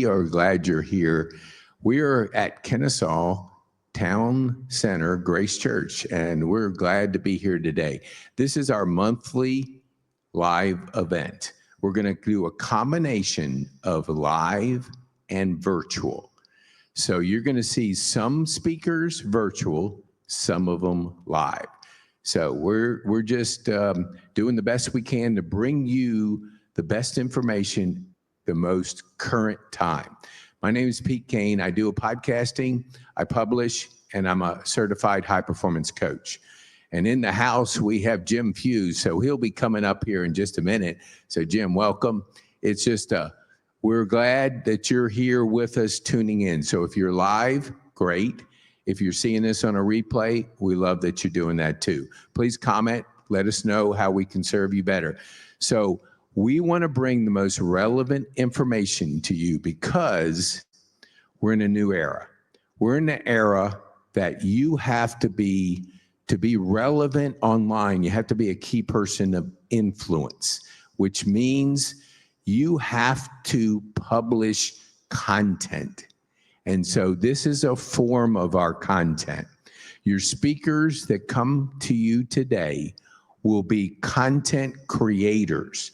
We are glad you're here. We are at Kennesaw Town Center Grace Church, and we're glad to be here today. This is our monthly live event. We're going to do a combination of live and virtual. So you're going to see some speakers virtual, some of them live. So we're just doing the best we can to bring you the best information, the most current time. My name is PeteKane. I do a podcasting, I publish, and I'm a certified high performance coach. And in the house, we have Jim Fuse. So he'll be coming up here in just a minute. So Jim, welcome. It's just we're glad that you're here with us tuning in. So if you're live, great. If you're seeing this on a replay, we love that you're doing that too. Please comment. Let us know how we can serve you better. So we want to bring the most relevant information to you because we're in a new era. We're in the era that you have to be relevant online. You have to be a key person of influence, which means you have to publish content. And so this is a form of our content. Your speakers that come to you today will be content creators,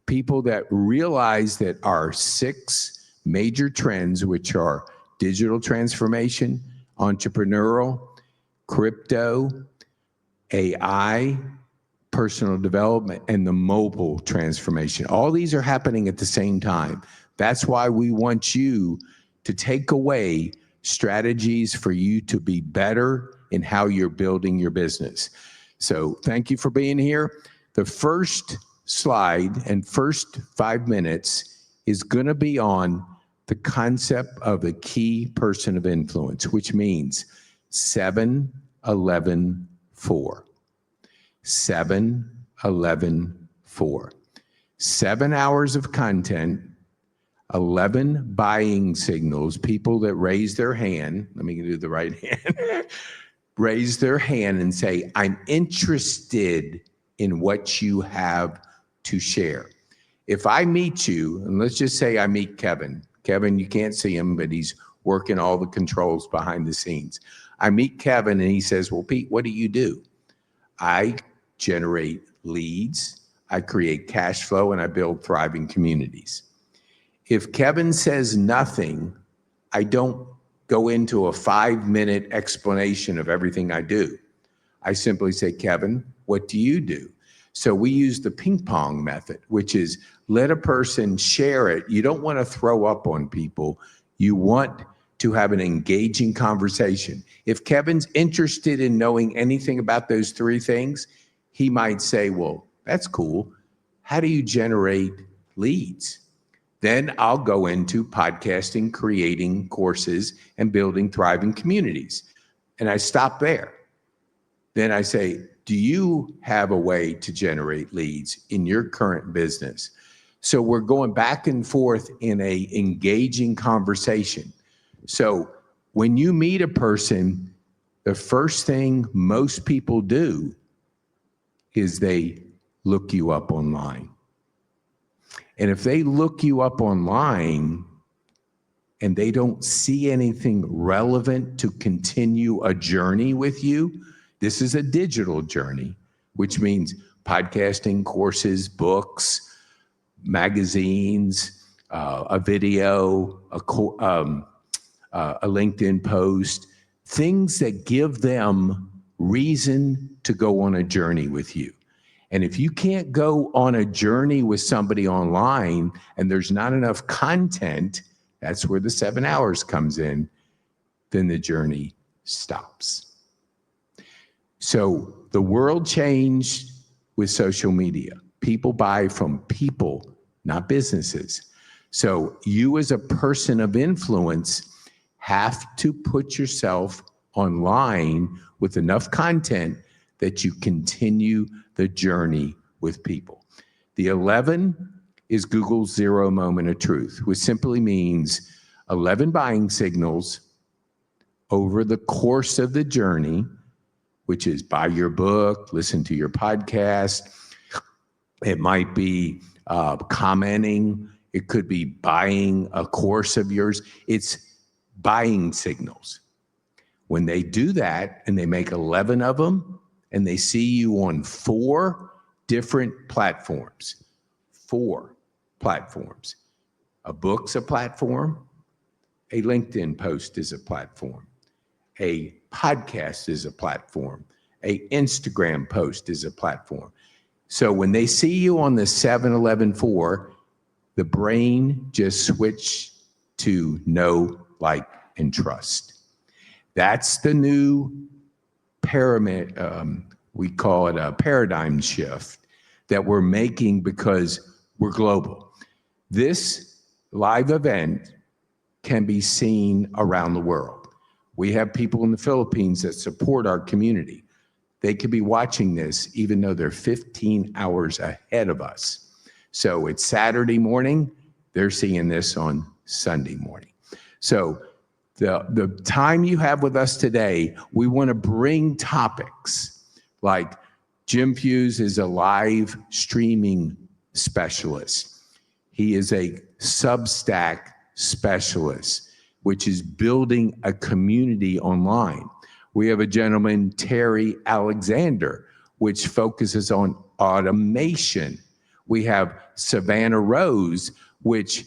people that realize that our 6 major trends, which are digital transformation, entrepreneurial, crypto, AI, personal development, and the mobile transformation. All these are happening at the same time. That's why we want you to take away strategies for you to be better in how you're building your business. So thank you for being here. The first slide and first 5 minutes is going to be on the concept of a key person of influence, which means 7-11-4. 7-11-4. 7 hours of content, 11 buying signals, people that raise their hand. Let me do the right hand. Raise their hand and say, I'm interested in what you have to share. If I meet you, and let's just say I meet Kevin. Kevin, you can't see him, but he's working all the controls behind the scenes. I meet Kevin and he says, well, Pete, what do you do? I generate leads, I create cash flow, and I build thriving communities. If Kevin says nothing, I don't go into a 5-minute explanation of everything I do. I simply say, Kevin, what do you do? So we use the ping pong method, which is let a person share it. You don't want to throw up on people. You want to have an engaging conversation. If Kevin's interested in knowing anything about those 3 things, he might say, well, that's cool. How do you generate leads? Then I'll go into podcasting, creating courses, and building thriving communities. And I stop there. Then I say, do you have a way to generate leads in your current business? So we're going back and forth in a engaging conversation. So when you meet a person, the first thing most people do is they look you up online. And if they look you up online and they don't see anything relevant to continue a journey with you, this is a digital journey, which means podcasting, courses, books, magazines, a video, a LinkedIn post, things that give them reason to go on a journey with you. And if you can't go on a journey with somebody online and there's not enough content, that's where the 7 hours comes in, then the journey stops. So the world changed with social media. People buy from people, not businesses. So you as a person of influence have to put yourself online with enough content that you continue the journey with people. The 11 is Google's 0 moment of truth, which simply means 11 buying signals over the course of the journey, which is buy your book, listen to your podcast. It might be commenting It could be buying a course of yours. It's buying signals. When they do that and they make 11 of them and they see you on 4 different platforms, 4 platforms. A book's a platform. A LinkedIn post is a platform. A podcast is a platform. A Instagram post is a platform. So when they see you on the 7-11-4, the brain just switched to know, like, and trust. That's the new pyramid. We call it a paradigm shift that we're making because we're global. This live event can be seen around the world. We have people in the Philippines that support our community. They could be watching this even though they're 15 hours ahead of us. So it's Saturday morning. They're seeing this on Sunday morning. So the time you have with us today, we want to bring topics like Jim Fuse is a live streaming specialist. He is a Substack specialist, which is building a community online. We have a gentleman, Terry Alexander, which focuses on automation. We have Savannah Rose, which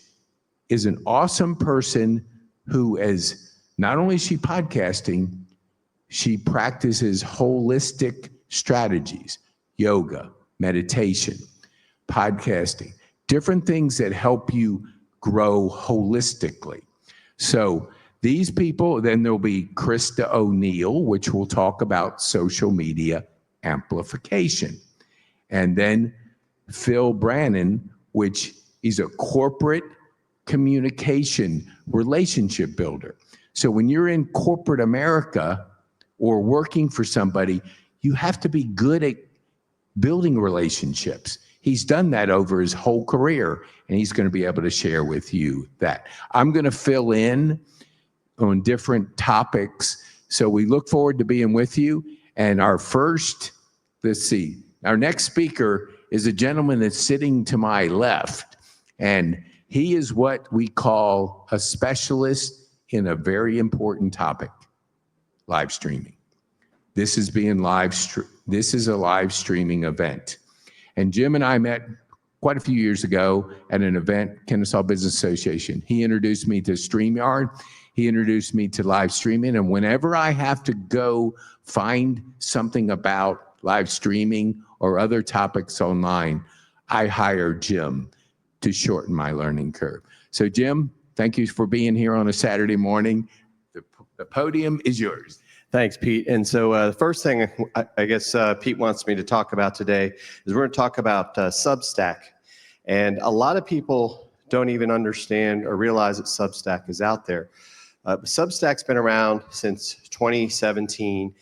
is an awesome person who is not only is she podcasting, she practices holistic strategies, yoga, meditation, podcasting, different things that help you grow holistically. So these people, then there'll be Krista O'Neill, which will talk about social media amplification. And then Phil Brannon, which is a corporate communication relationship builder. So when you're in corporate America or working for somebody, you have to be good at building relationships. He's done that over his whole career, and he's going to be able to share with you that. I'm going to fill in on different topics. So we look forward to being with you. And our next speaker is a gentleman that's sitting to my left. And he is what we call a specialist in a very important topic, live streaming. This is a live streaming event. And Jim and I met quite a few years ago at an event, Kennesaw Business Association. He introduced me to StreamYard. He introduced me to live streaming. And whenever I have to go find something about live streaming or other topics online, I hire Jim to shorten my learning curve. So Jim, thank you for being here on a Saturday morning. The podium is yours. Thanks, Pete. And so the first thing I guess Pete wants me to talk about today is we're going to talk about Substack. And a lot of people don't even understand or realize that Substack is out there. Substack's been around since 2017.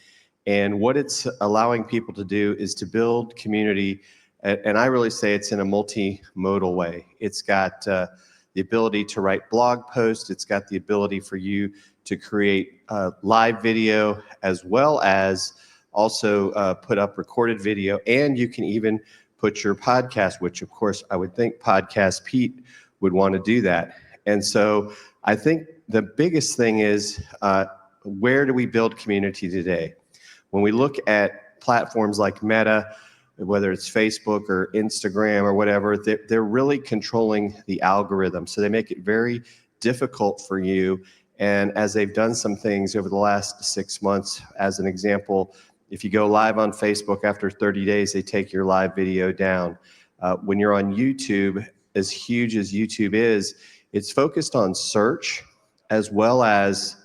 And what it's allowing people to do is to build community. And I really say it's in a multimodal way. It's got the ability to write blog posts. It's got the ability for you to create live video, as well as also put up recorded video. And you can even put your podcast, which of course I would think Podcast Pete would want to do that. And so I think the biggest thing is where do we build community today? When we look at platforms like Meta, whether it's Facebook or Instagram or whatever, they're really controlling the algorithm. So they make it very difficult for you. And as they've done some things over the last 6 months, as an example, if you go live on Facebook after 30 days, they take your live video down. When you're on YouTube, as huge as YouTube is, it's focused on search, as well as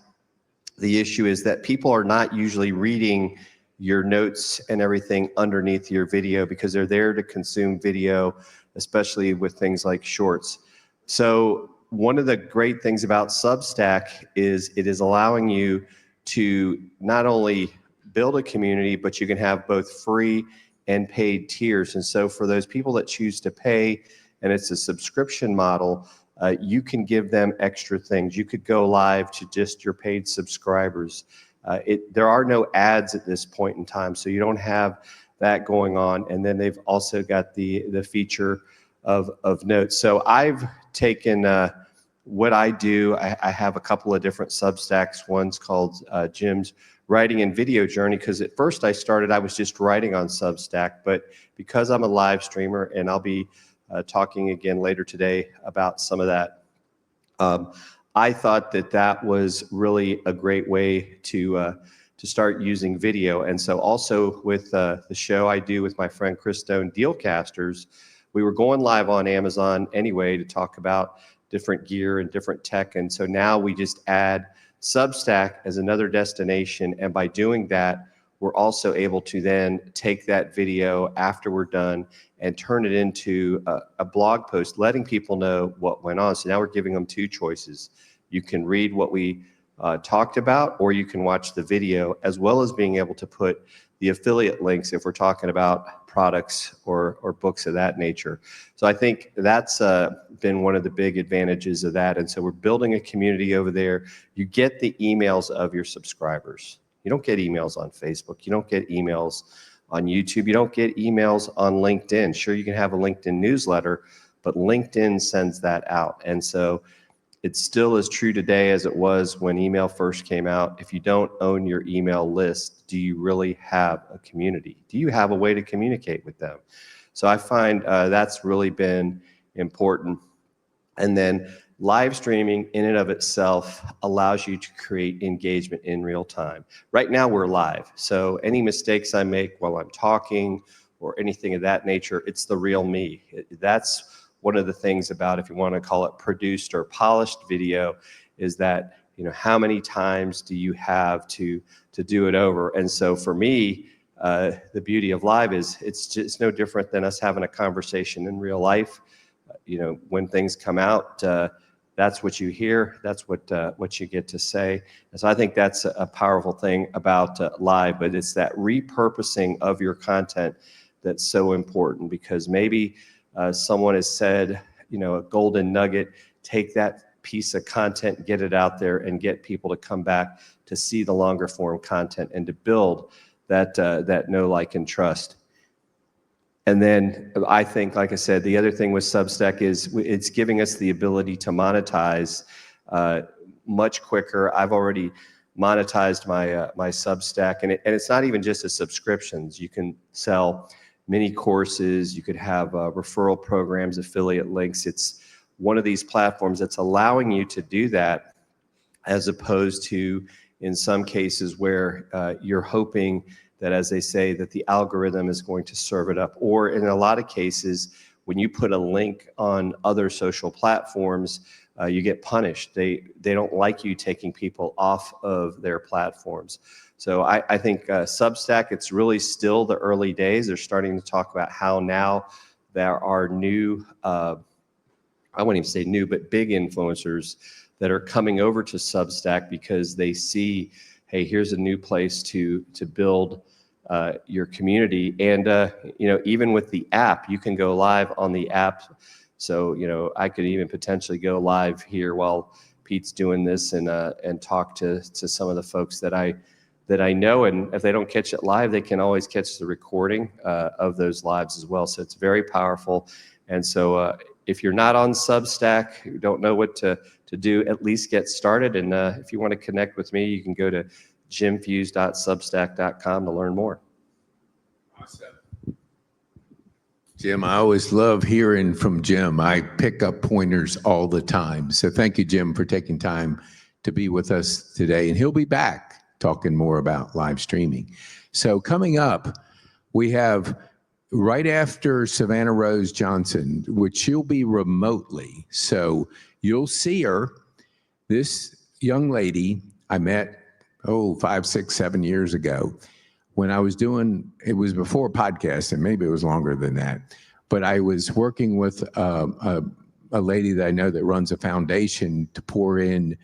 the issue is that people are not usually reading your notes and everything underneath your video because they're there to consume video, especially with things like shorts. So one of the great things about Substack is it is allowing you to not only build a community, but you can have both free and paid tiers. And so for those people that choose to pay, and it's a subscription model, you can give them extra things. You could go live to just your paid subscribers. There are no ads at this point in time, so you don't have that going on. And then they've also got the feature of notes. So I've taken what I do. I have a couple of different Substacks. One's called Jim's Writing and Video Journey, because at first I was just writing on Substack, but because I'm a live streamer, and I'll be talking again later today about some of that, I thought that was really a great way to start using video. And so also with the show I do with my friend Chris Stone, Dealcasters, we were going live on Amazon anyway to talk about different gear and different tech. And so now we just add Substack as another destination. And by doing that, we're also able to then take that video after we're done and turn it into a blog post, letting people know what went on. So now we're giving them two choices. You can read what we talked about, or you can watch the video, as well as being able to put the affiliate links if we're talking about products or books of that nature. So I think that's been one of the big advantages of that. And so we're building a community over there. You get the emails of your subscribers. You don't get emails on Facebook. You don't get emails on YouTube. You don't get emails on LinkedIn. Sure, you can have a LinkedIn newsletter, but LinkedIn sends that out. And so it's still as true today as it was when email first came out. If you don't own your email list, do you really have a community? Do you have a way to communicate with them? So I find that's really been important. And then live streaming in and of itself allows you to create engagement in real time. Right now we're live, so any mistakes I make while I'm talking or anything of that nature, it's the real me. That's one of the things about, if you want to call it produced or polished video, is that, you know, how many times do you have to do it over? And so for me, the beauty of live is it's no different than us having a conversation in real life. You know, when things come out, that's what you hear. That's what you get to say. And so I think that's a powerful thing about live, but it's that repurposing of your content that's so important, because maybe someone has said, you know, a golden nugget, take that piece of content, get it out there, and get people to come back to see the longer form content and to build that know, like, and trust. And then I think, like I said, the other thing with Substack is it's giving us the ability to monetize much quicker. I've already monetized my Substack, and it's not even just the subscriptions. You can sell mini courses, you could have referral programs, affiliate links. It's one of these platforms that's allowing you to do that, as opposed to in some cases where you're hoping that, as they say, that the algorithm is going to serve it up. Or in a lot of cases, when you put a link on other social platforms, you get punished. They don't like you taking people off of their platforms. So I think Substack, it's really still the early days. They're starting to talk about how now there are new, I wouldn't even say new, but big influencers that are coming over to Substack because they see, hey, here's a new place to build your community. And you know, even with the app, you can go live on the app. So, you know, I could even potentially go live here while Pete's doing this and talk to some of the folks that I know. And if they don't catch it live, they can always catch the recording of those lives as well. So it's very powerful. And so if you're not on Substack, you don't know what to do, at least get started. And if you want to connect with me, you can go to jimfuse.substack.com to learn more. Awesome. Jim, I always love hearing from Jim. I pick up pointers all the time. So thank you, Jim, for taking time to be with us today. And he'll be back talking more about live streaming. So coming up, we have right after Savannah Rose Johnson, which she'll be remotely. So you'll see her. This young lady I met, 5, 6, 7 years ago when I was doing, it was before podcasting, maybe it was longer than that, but I was working with a lady that I know that runs a foundation to pour in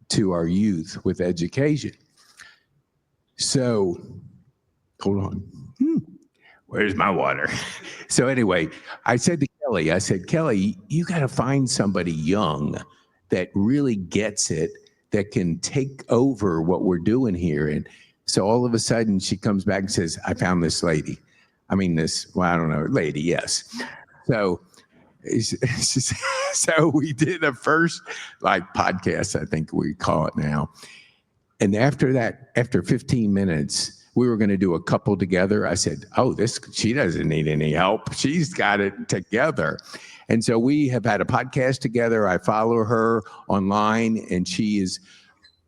to our youth with education. So, hold on. Where's my water? So anyway, I said to Kelly, you got to find somebody young that really gets it, that can take over what we're doing here. And so all of a sudden she comes back and says, I found this lady. I mean, I don't know, lady, yes. So So we did a first podcast, I think we call it now. And after that, after 15 minutes, we were going to do a couple together. I said, "Oh, she doesn't need any help. She's got it together." And so we have had a podcast together. I follow her online, and she is,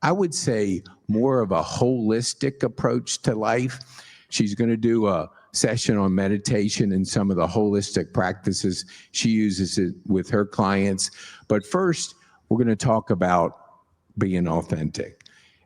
I would say, more of a holistic approach to life. She's going to do a session on meditation and some of the holistic practices. She uses it with her clients. But first, we're going to talk about being authentic.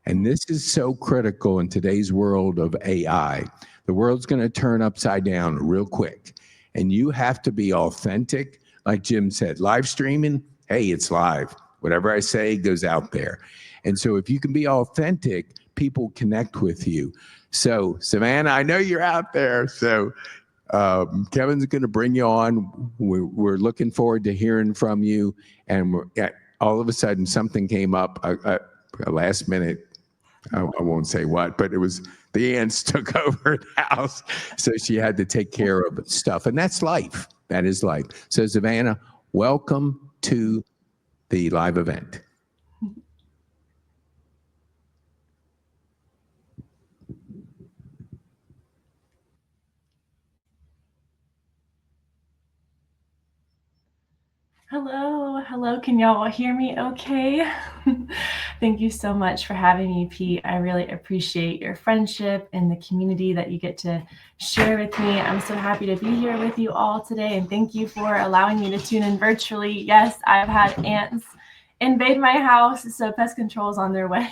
And this is so critical in today's world of AI. The world's going to turn upside down real quick. And you have to be authentic. Like Jim said, live streaming, hey, it's live. Whatever I say goes out there. And so if you can be authentic, people connect with you. So Savannah, I know you're out there. So Kevin's going to bring you on. We're looking forward to hearing from you. And all of a sudden something came up, a last minute, I won't say what, but it was the ants took over the house. So she had to take care of stuff. And that's life. That is life. So Savannah, welcome to the live event. Hello. Can y'all hear me okay? Thank you so much for having me, Pete. I really appreciate your friendship and the community that you get to share with me. I'm so happy to be here with you all today, and thank you for allowing me to tune in virtually. Yes, I've had ants invade my house, so pest control is on their way.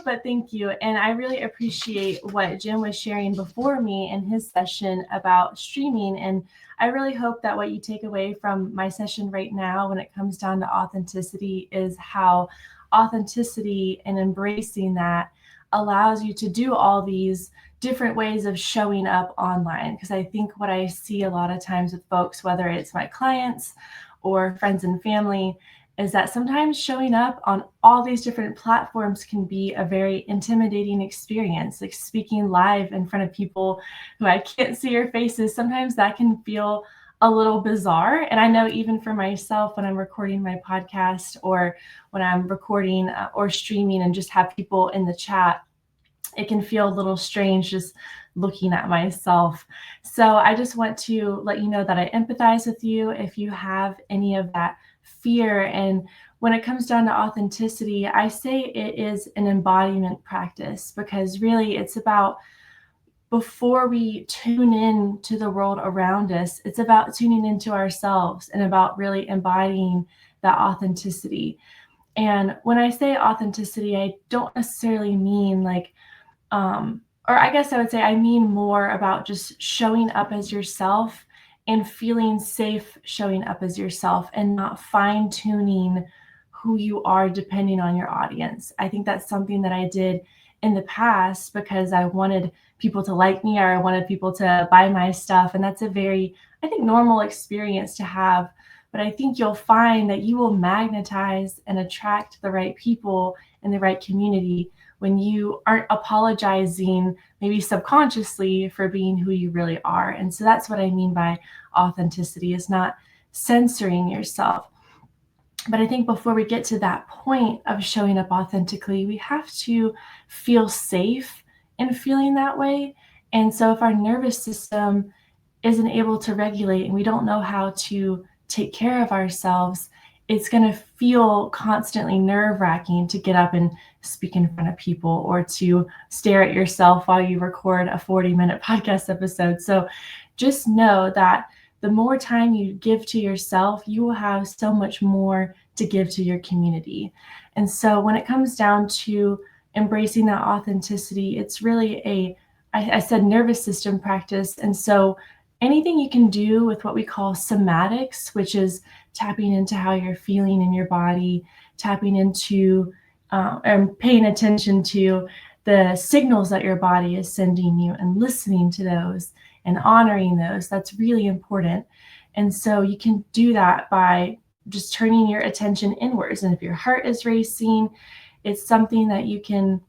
But thank you. And I really appreciate what Jim was sharing before me in his session about streaming. And I really hope that what you take away from my session right now when it comes down to authenticity is how authenticity and embracing that allows you to do all these different ways of showing up online. Because I think what I see a lot of times with folks, whether it's my clients or friends and family, is that sometimes showing up on all these different platforms can be a very intimidating experience. Like speaking live in front of people who I can't see your faces, sometimes that can feel a little bizarre. And I know even for myself, when I'm recording my podcast or when I'm recording or streaming and just have people in the chat, it can feel a little strange just looking at myself. So I just want to let you know that I empathize with you if you have any of that fear. And when it comes down to authenticity, I say it is an embodiment practice, because really it's about, before we tune in to the world around us, it's about tuning into ourselves and about really embodying that authenticity. And when I say authenticity, I don't necessarily mean like, or I guess I would say I mean more about just showing up as yourself and feeling safe showing up as yourself and not fine tuning who you are depending on your audience. I think that's something that I did in the past because I wanted people to like me or I wanted people to buy my stuff. And that's a very, I think, normal experience to have. But I think you'll find that you will magnetize and attract the right people in the right community when you aren't apologizing, maybe subconsciously, for being who you really are. And so that's what I mean by authenticity, is not censoring yourself. But I think before we get to that point of showing up authentically, we have to feel safe in feeling that way. And so if our nervous system isn't able to regulate and we don't know how to take care of ourselves, it's going to feel constantly nerve-wracking to get up and speak in front of people or to stare at yourself while you record a 40-minute podcast episode. So just know that the more time you give to yourself, you will have so much more to give to your community. And so when it comes down to embracing that authenticity, it's really I said nervous system practice. And so anything you can do with what we call somatics, which is tapping into how you're feeling in your body, tapping into and paying attention to the signals that your body is sending you and listening to those and honoring those, that's really important. And so you can do that by just turning your attention inwards. And if your heart is racing, it's something that you can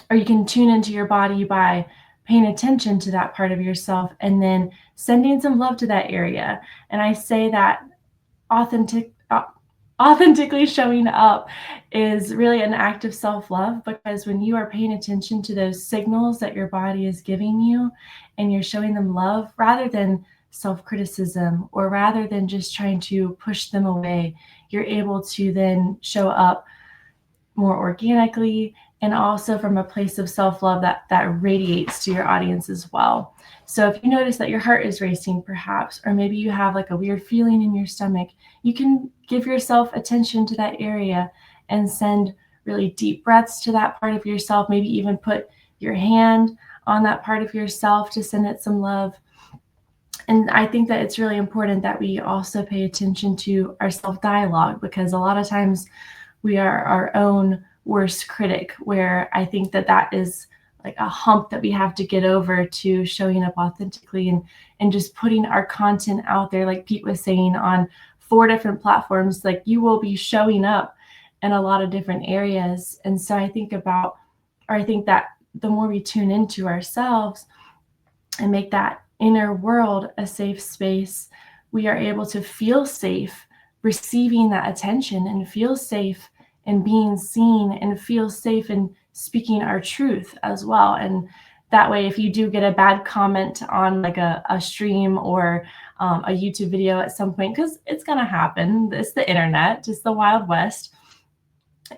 tune into your body by paying attention to that part of yourself and then sending some love to that area. And I say that authentically showing up is really an act of self-love, because when you are paying attention to those signals that your body is giving you and you're showing them love rather than self-criticism or rather than just trying to push them away, you're able to then show up more organically and also from a place of self-love that radiates to your audience as well. So if you notice that your heart is racing perhaps, or maybe you have like a weird feeling in your stomach, you can give yourself attention to that area and send really deep breaths to that part of yourself. Maybe even put your hand on that part of yourself to send it some love. And I think that it's really important that we also pay attention to our self-dialogue, because a lot of times we are our own worst critic, where I think that is like a hump that we have to get over to showing up authentically and just putting our content out there. Like Pete was saying, on 4 different platforms, like you will be showing up in a lot of different areas. And so I think that the more we tune into ourselves and make that inner world a safe space, we are able to feel safe receiving that attention and feel safe and being seen and feel safe in speaking our truth as well. And that way, if you do get a bad comment on like a stream or a YouTube video at some point, because it's going to happen, it's the internet, it's the Wild West,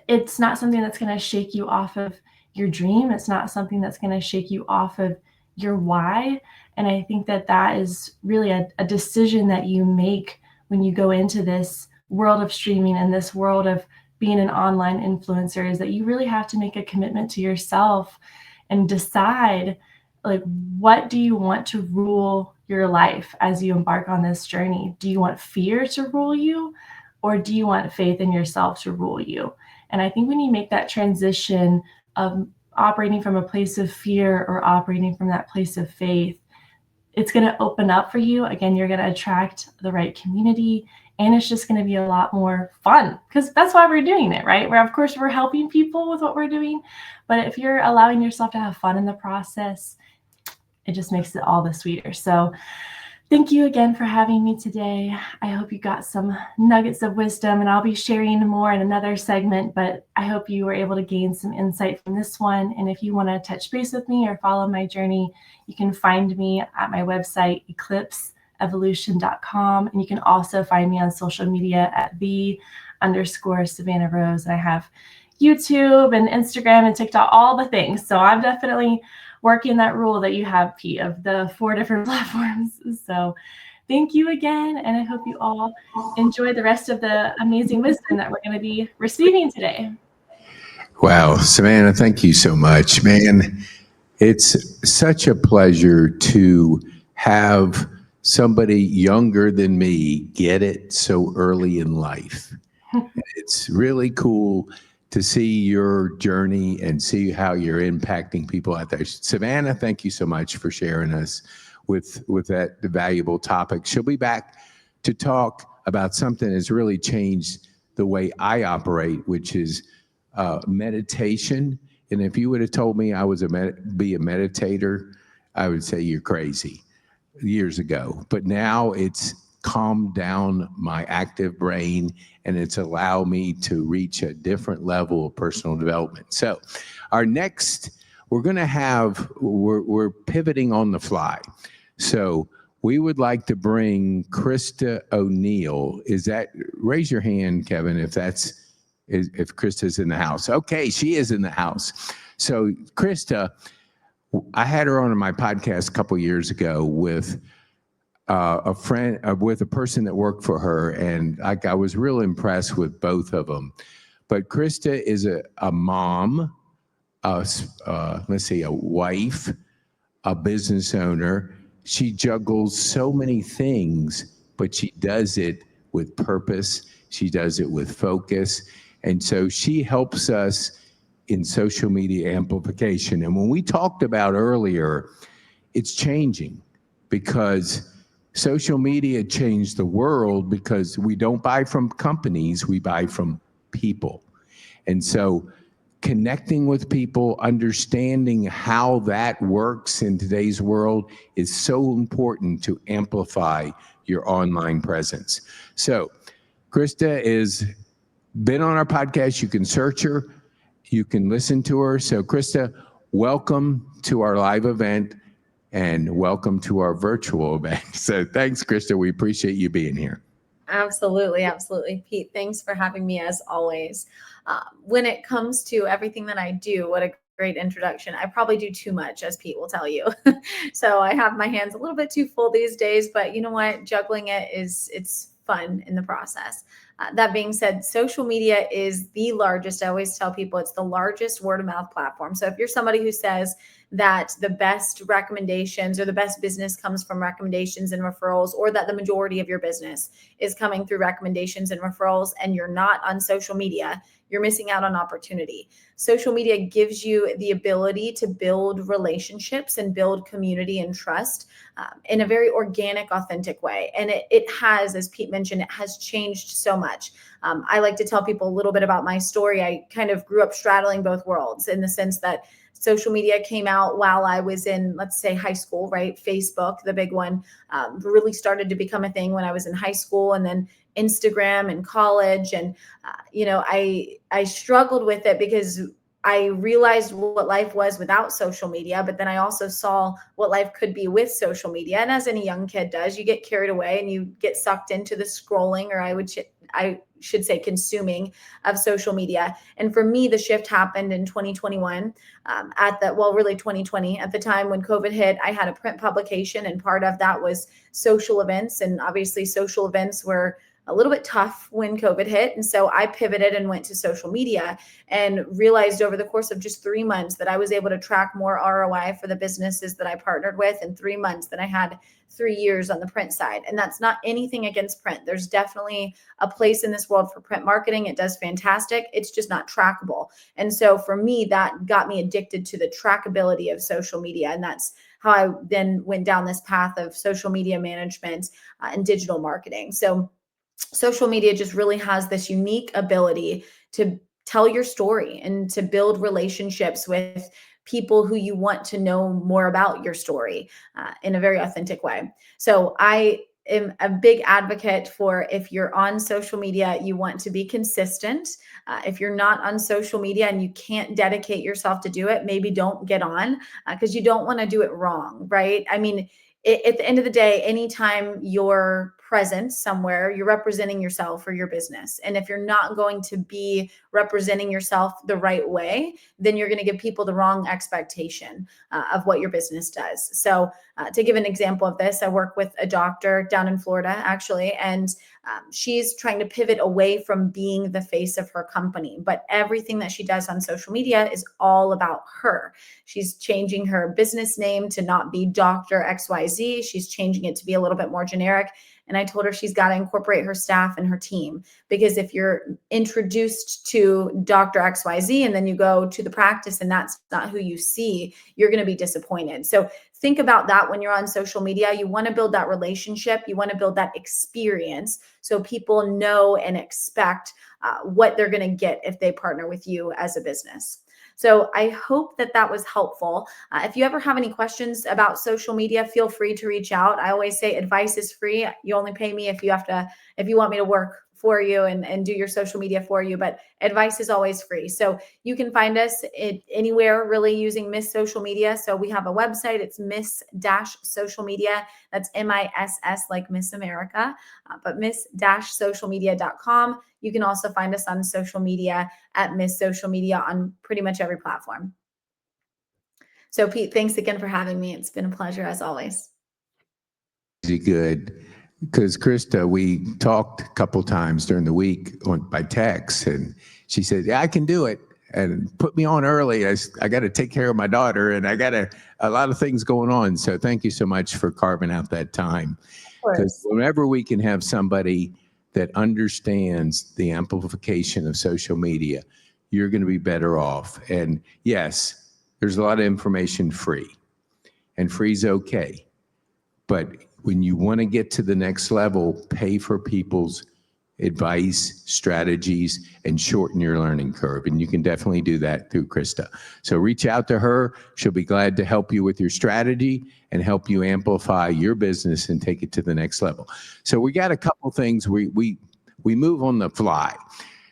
it's not something that's going to shake you off of your dream. It's not something that's going to shake you off of your why. And I think that is really a decision that you make when you go into this world of streaming and this world of being an online influencer, is that you really have to make a commitment to yourself and decide, like, what do you want to rule your life as you embark on this journey? Do you want fear to rule you, or do you want faith in yourself to rule you? And I think when you make that transition of operating from a place of fear or operating from that place of faith, it's going to open up for you. Again, you're going to attract the right community, and it's just going to be a lot more fun, because that's why we're doing it, right? Of course, we're helping people with what we're doing, but if you're allowing yourself to have fun in the process, it just makes it all the sweeter. So thank you again for having me today. I hope you got some nuggets of wisdom, and I'll be sharing more in another segment, but I hope you were able to gain some insight from this one. And if you want to touch base with me or follow my journey, you can find me at my website, eclipseevolution.com. And you can also find me on social media at _Savannah Rose. And I have YouTube and Instagram and TikTok, all the things. So I'm definitely working that rule that you have, Pete, of the 4 different platforms. So thank you again. And I hope you all enjoy the rest of the amazing wisdom that we're going to be receiving today. Wow, Savannah, thank you so much, man. It's such a pleasure to have somebody younger than me get it so early in life. It's really cool to see your journey and see how you're impacting people out there. Savannah, thank you so much for sharing us with that valuable topic. She'll be back to talk about something that's really changed the way I operate, which is meditation. And if you would have told me I was be a meditator, I would say you're crazy years ago. But now it's calmed down my active brain, and it's allowed me to reach a different level of personal development. So our next, we're pivoting on the fly. So we would like to bring Krista O'Neill. Raise your hand, Kevin, if Krista's in the house. Okay, she is in the house. So Krista, I had her on my podcast a couple years ago with a friend, with a person that worked for her, and I was real impressed with both of them. But Krista is a mom, a wife, a business owner. She juggles so many things, but she does it with purpose. She does it with focus. And so she helps us in social media amplification. And when we talked about earlier, it's changing because social media changed the world, because we don't buy from companies, we buy from people. And so connecting with people, understanding how that works in today's world is so important to amplify your online presence. So Krista is been on our podcast. You can search her, you can listen to her. So Krista, welcome to our live event and welcome to our virtual event. So thanks, Krista. We appreciate you being here. Absolutely. Absolutely. Pete, thanks for having me as always. When it comes to everything that I do, what a great introduction. I probably do too much, as Pete will tell you. So I have my hands a little bit too full these days, but you know what? Juggling it's fun in the process. That being said, social media is the largest. I always tell people it's the largest word of mouth platform. So if you're somebody who says that the best recommendations or the best business comes from recommendations and referrals, or that the majority of your business is coming through recommendations and referrals, and you're not on social media, you're missing out on opportunity. Social media gives you the ability to build relationships and build community and trust in a very organic, authentic way. And it has, as Pete mentioned, it has changed so much. I like to tell people a little bit about my story. I kind of grew up straddling both worlds in the sense that social media came out while I was in, let's say, high school, right? Facebook, the big one, really started to become a thing when I was in high school, and then Instagram in college. And, I struggled with it because I realized what life was without social media, but then I also saw what life could be with social media. And as any young kid does, you get carried away and you get sucked into the scrolling, or I should say consuming of social media. And for me, the shift happened in 2021 really 2020, at the time when COVID hit. I had a print publication, and part of that was social events. And obviously social events were a little bit tough when COVID hit. And so I pivoted and went to social media, and realized over the course of just 3 months that I was able to track more ROI for the businesses that I partnered with in 3 months than I had 3 years on the print side. And that's not anything against print. There's definitely a place in this world for print marketing. It does fantastic. It's just not trackable. And so for me, that got me addicted to the trackability of social media. And that's how I then went down this path of social media management and digital marketing. So social media just really has this unique ability to tell your story and to build relationships with people who you want to know more about your story in a very authentic way. So I am a big advocate for, if you're on social media, you want to be consistent. If you're not on social media and you can't dedicate yourself to do it, maybe don't get on, because you don't want to do it wrong, right? I mean, at the end of the day, anytime you're present somewhere, you're representing yourself or your business. And if you're not going to be representing yourself the right way, then you're going to give people the wrong expectation of what your business does. So to give an example of this, I work with a doctor down in Florida, actually, and she's trying to pivot away from being the face of her company. But everything that she does on social media is all about her. She's changing her business name to not be Dr. XYZ. She's changing it to be a little bit more generic. And I told her she's got to incorporate her staff and her team, because if you're introduced to Dr. XYZ and then you go to the practice and that's not who you see, you're going to be disappointed. So think about that when you're on social media. You want to build that relationship. You want to build that experience so people know and expect what they're going to get if they partner with you as a business. So I hope that that was helpful. If you ever have any questions about social media, feel free to reach out. I always say advice is free. You only pay me if you want me to work for you and do your social media for you, but advice is always free. So you can find us anywhere really using Miss Social Media. So we have a website. It's Miss-Social Media. That's MISS like Miss America, but miss-socialmedia.com. You can also find us on social media at Miss Social Media on pretty much every platform. So Pete, thanks again for having me. It's been a pleasure as always. Good. Because Krista, we talked a couple times during the week by text, and she said, "Yeah, I can do it," and put me on early. I got to take care of my daughter, and I got a lot of things going on. So thank you so much for carving out that time. Because whenever we can have somebody that understands the amplification of social media, you're going to be better off. And yes, there's a lot of information free, and free's okay. But when you want to get to the next level, pay for people's advice, strategies, and shorten your learning curve. And you can definitely do that through Krista. So reach out to her. She'll be glad to help you with your strategy and help you amplify your business and take it to the next level. So we got a couple things we move on the fly.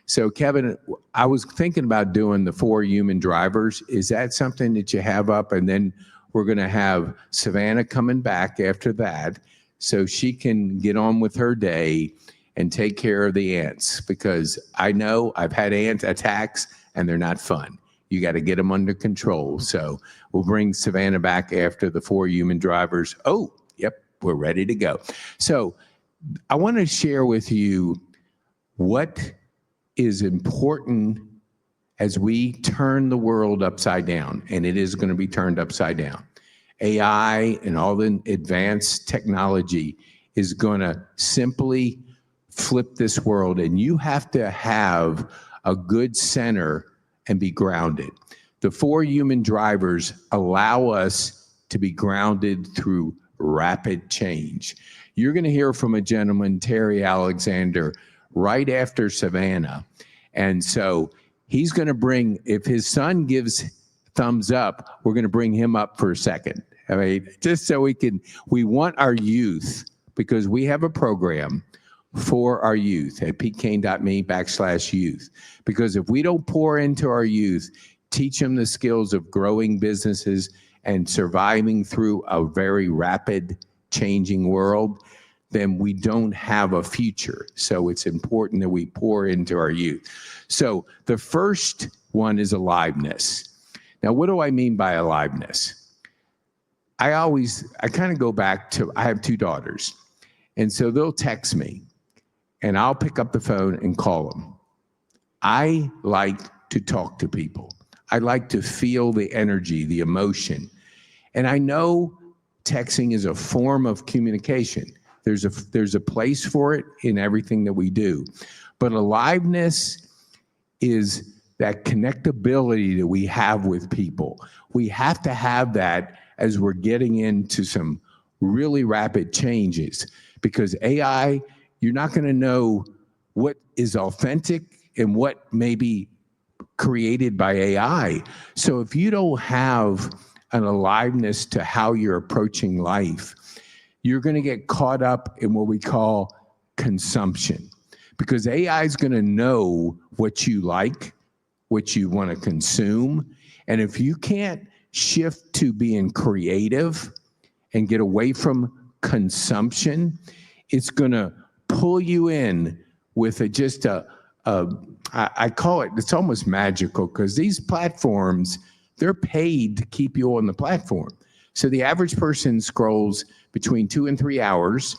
So Kevin, I was thinking about doing the 4 human drivers. Is that something that you have up? And then we're going to have Savannah coming back after that so she can get on with her day and take care of the ants, because I know I've had ant attacks and they're not fun. You got to get them under control. So we'll bring Savannah back after the 4 human drivers. Oh, yep, we're ready to go. So I want to share with you what is important as we turn the world upside down, and it is going to be turned upside down. AI and all the advanced technology is going to simply flip this world, and you have to have a good center and be grounded. The 4 human drivers allow us to be grounded through rapid change. You're going to hear from a gentleman, Terry Alexander, right after Savannah. And so he's going to bring, if his son gives thumbs up, we're going to bring him up for a second. I mean, just so we want our youth, because we have a program for our youth at PeteKane.me/youth. Because if we don't pour into our youth, teach them the skills of growing businesses and surviving through a very rapid changing world, then we don't have a future. So it's important that we pour into our youth. So the first one is aliveness. Now, what do I mean by aliveness? I kind of go back to, I have 2 daughters, and so they'll text me and I'll pick up the phone and call them. I like to talk to people. I like to feel the energy, the emotion. And I know texting is a form of communication. There's a place for it in everything that we do. But aliveness is that connectability that we have with people. We have to have that as we're getting into some really rapid changes, because AI, you're not going to know what is authentic and what may be created by AI. So if you don't have an aliveness to how you're approaching life, you're going to get caught up in what we call consumption, because AI is going to know what you like, what you want to consume. And if you can't shift to being creative and get away from consumption, it's going to pull you in with I call it, it's almost magical, because these platforms, they're paid to keep you on the platform. So the average person scrolls between 2 and 3 hours,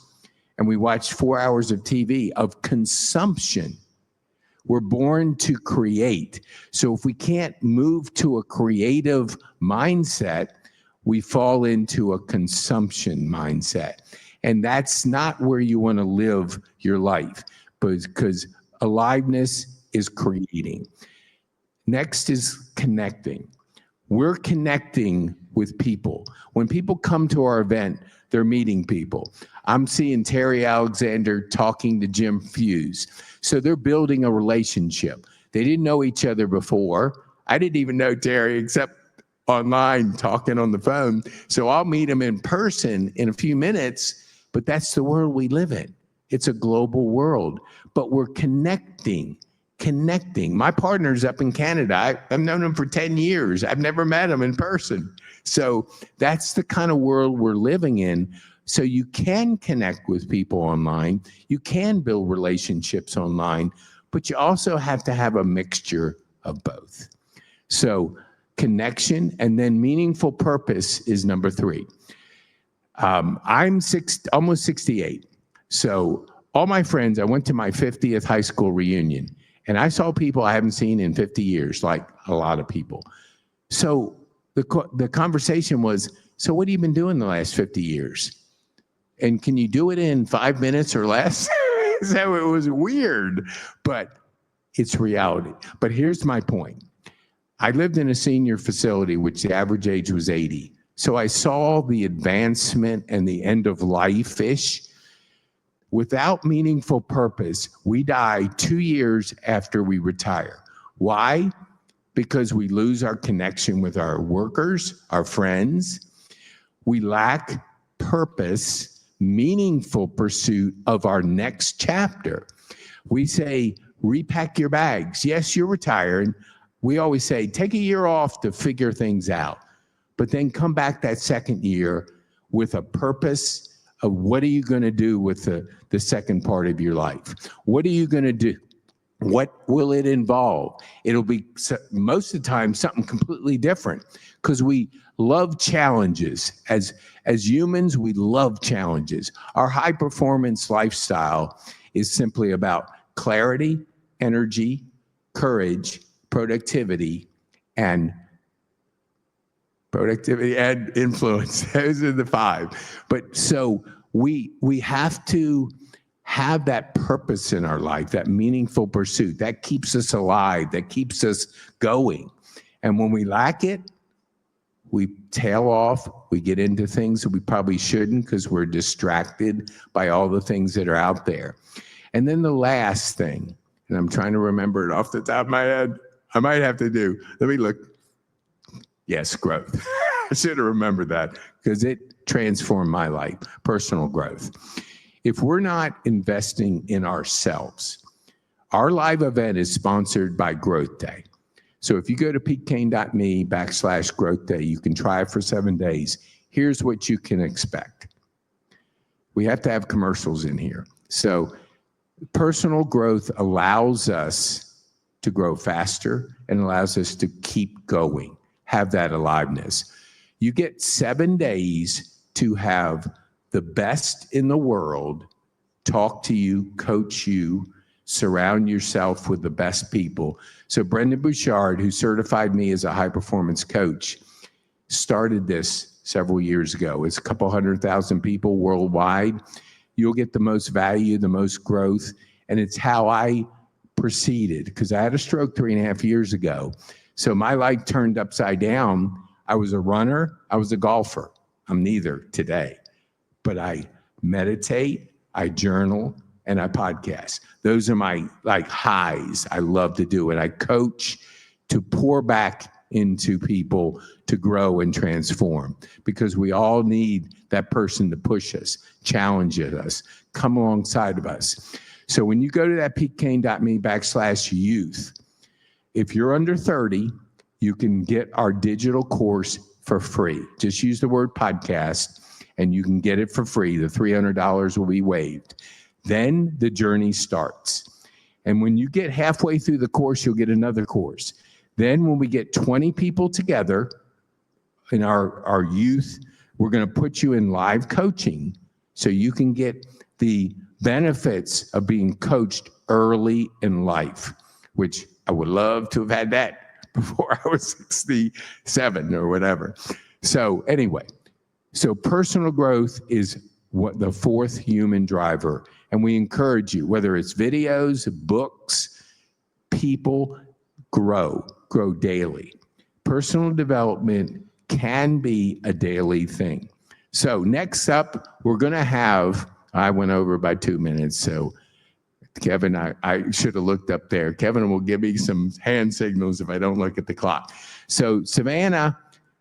and we watch 4 hours of TV of consumption. We're born to create. So if we can't move to a creative mindset, we fall into a consumption mindset. And that's not where you want to live your life, because aliveness is creating. Next is connecting. We're connecting with people. When people come to our event, they're meeting people. I'm seeing Terry Alexander talking to Jim Fuse. So they're building a relationship. They didn't know each other before. I didn't even know Terry except online, talking on the phone. So I'll meet him in person in a few minutes, but that's the world we live in. It's a global world, but we're connecting. My partner's up in Canada. I've known him for 10 years. I've never met him in person. So that's the kind of world we're living in. So you can connect with people online. You can build relationships online, but you also have to have a mixture of both. So connection and then meaningful purpose is number 3. I'm almost 68. So all my friends, I went to my 50th high school reunion, and I saw people I haven't seen in 50 years, like a lot of people. So the conversation was, so what have you been doing the last 50 years? And can you do it in 5 minutes or less? So it was weird, but it's reality. But here's my point. I lived in a senior facility, which the average age was 80. So I saw the advancement and the end of life-ish. Without meaningful purpose, we die 2 years after we retire. Why? Because we lose our connection with our workers, our friends. We lack purpose, meaningful pursuit of our next chapter. We say, repack your bags. Yes, you're retired. We always say, take a year off to figure things out, but then come back that second year with a purpose of what are you going to do with the second part of your life? What are you going to do? What will it involve? It'll be most of the time something completely different because we love challenges. As humans, we love challenges. Our high performance lifestyle is simply about clarity, energy, courage, productivity, and influence. Those are the 5. But so we have to have that purpose in our life, that meaningful pursuit that keeps us alive, that keeps us going. And when we lack it, we tail off, we get into things that we probably shouldn't because we're distracted by all the things that are out there. And then the last thing, and I'm trying to remember it off the top of my head, I might have to do, let me look. Yes, growth. I should have remembered that because it transformed my life, personal growth. If we're not investing in ourselves, our live event is sponsored by Growth Day. So if you go to PeteKane.me/Growth Day, you can try it for 7 days. Here's what you can expect. We have to have commercials in here. So personal growth allows us to grow faster and allows us to keep going, have that aliveness. You get 7 days to have the best in the world talk to you, coach you, surround yourself with the best people. So Brendan Bouchard, who certified me as a high-performance coach, started this several years ago. It's a couple 100,000 people worldwide. You'll get the most value, the most growth, and it's how I proceeded because I had a stroke 3.5 years ago. So my life turned upside down. I was a runner. I was a golfer. I'm neither today. But I meditate, I journal, and I podcast. Those are my highs. I love to do it. I coach to pour back into people to grow and transform because we all need that person to push us, challenge us, come alongside of us. So when you go to that PeteKane.me/youth, if you're under 30, you can get our digital course for free. Just use the word podcast and you can get it for free. The $300 will be waived. Then the journey starts. And when you get halfway through the course, you'll get another course. Then when we get 20 people together in our youth, we're going to put you in live coaching so you can get the benefits of being coached early in life, which I would love to have had that before I was 67 or whatever. So anyway, so personal growth is what the 4th human driver. And we encourage you, whether it's videos, books, people, grow daily. Personal development can be a daily thing. So next up, we're going to have, I went over by 2 minutes, so Kevin, I should have looked up there. Kevin will give me some hand signals if I don't look at the clock. So Savannah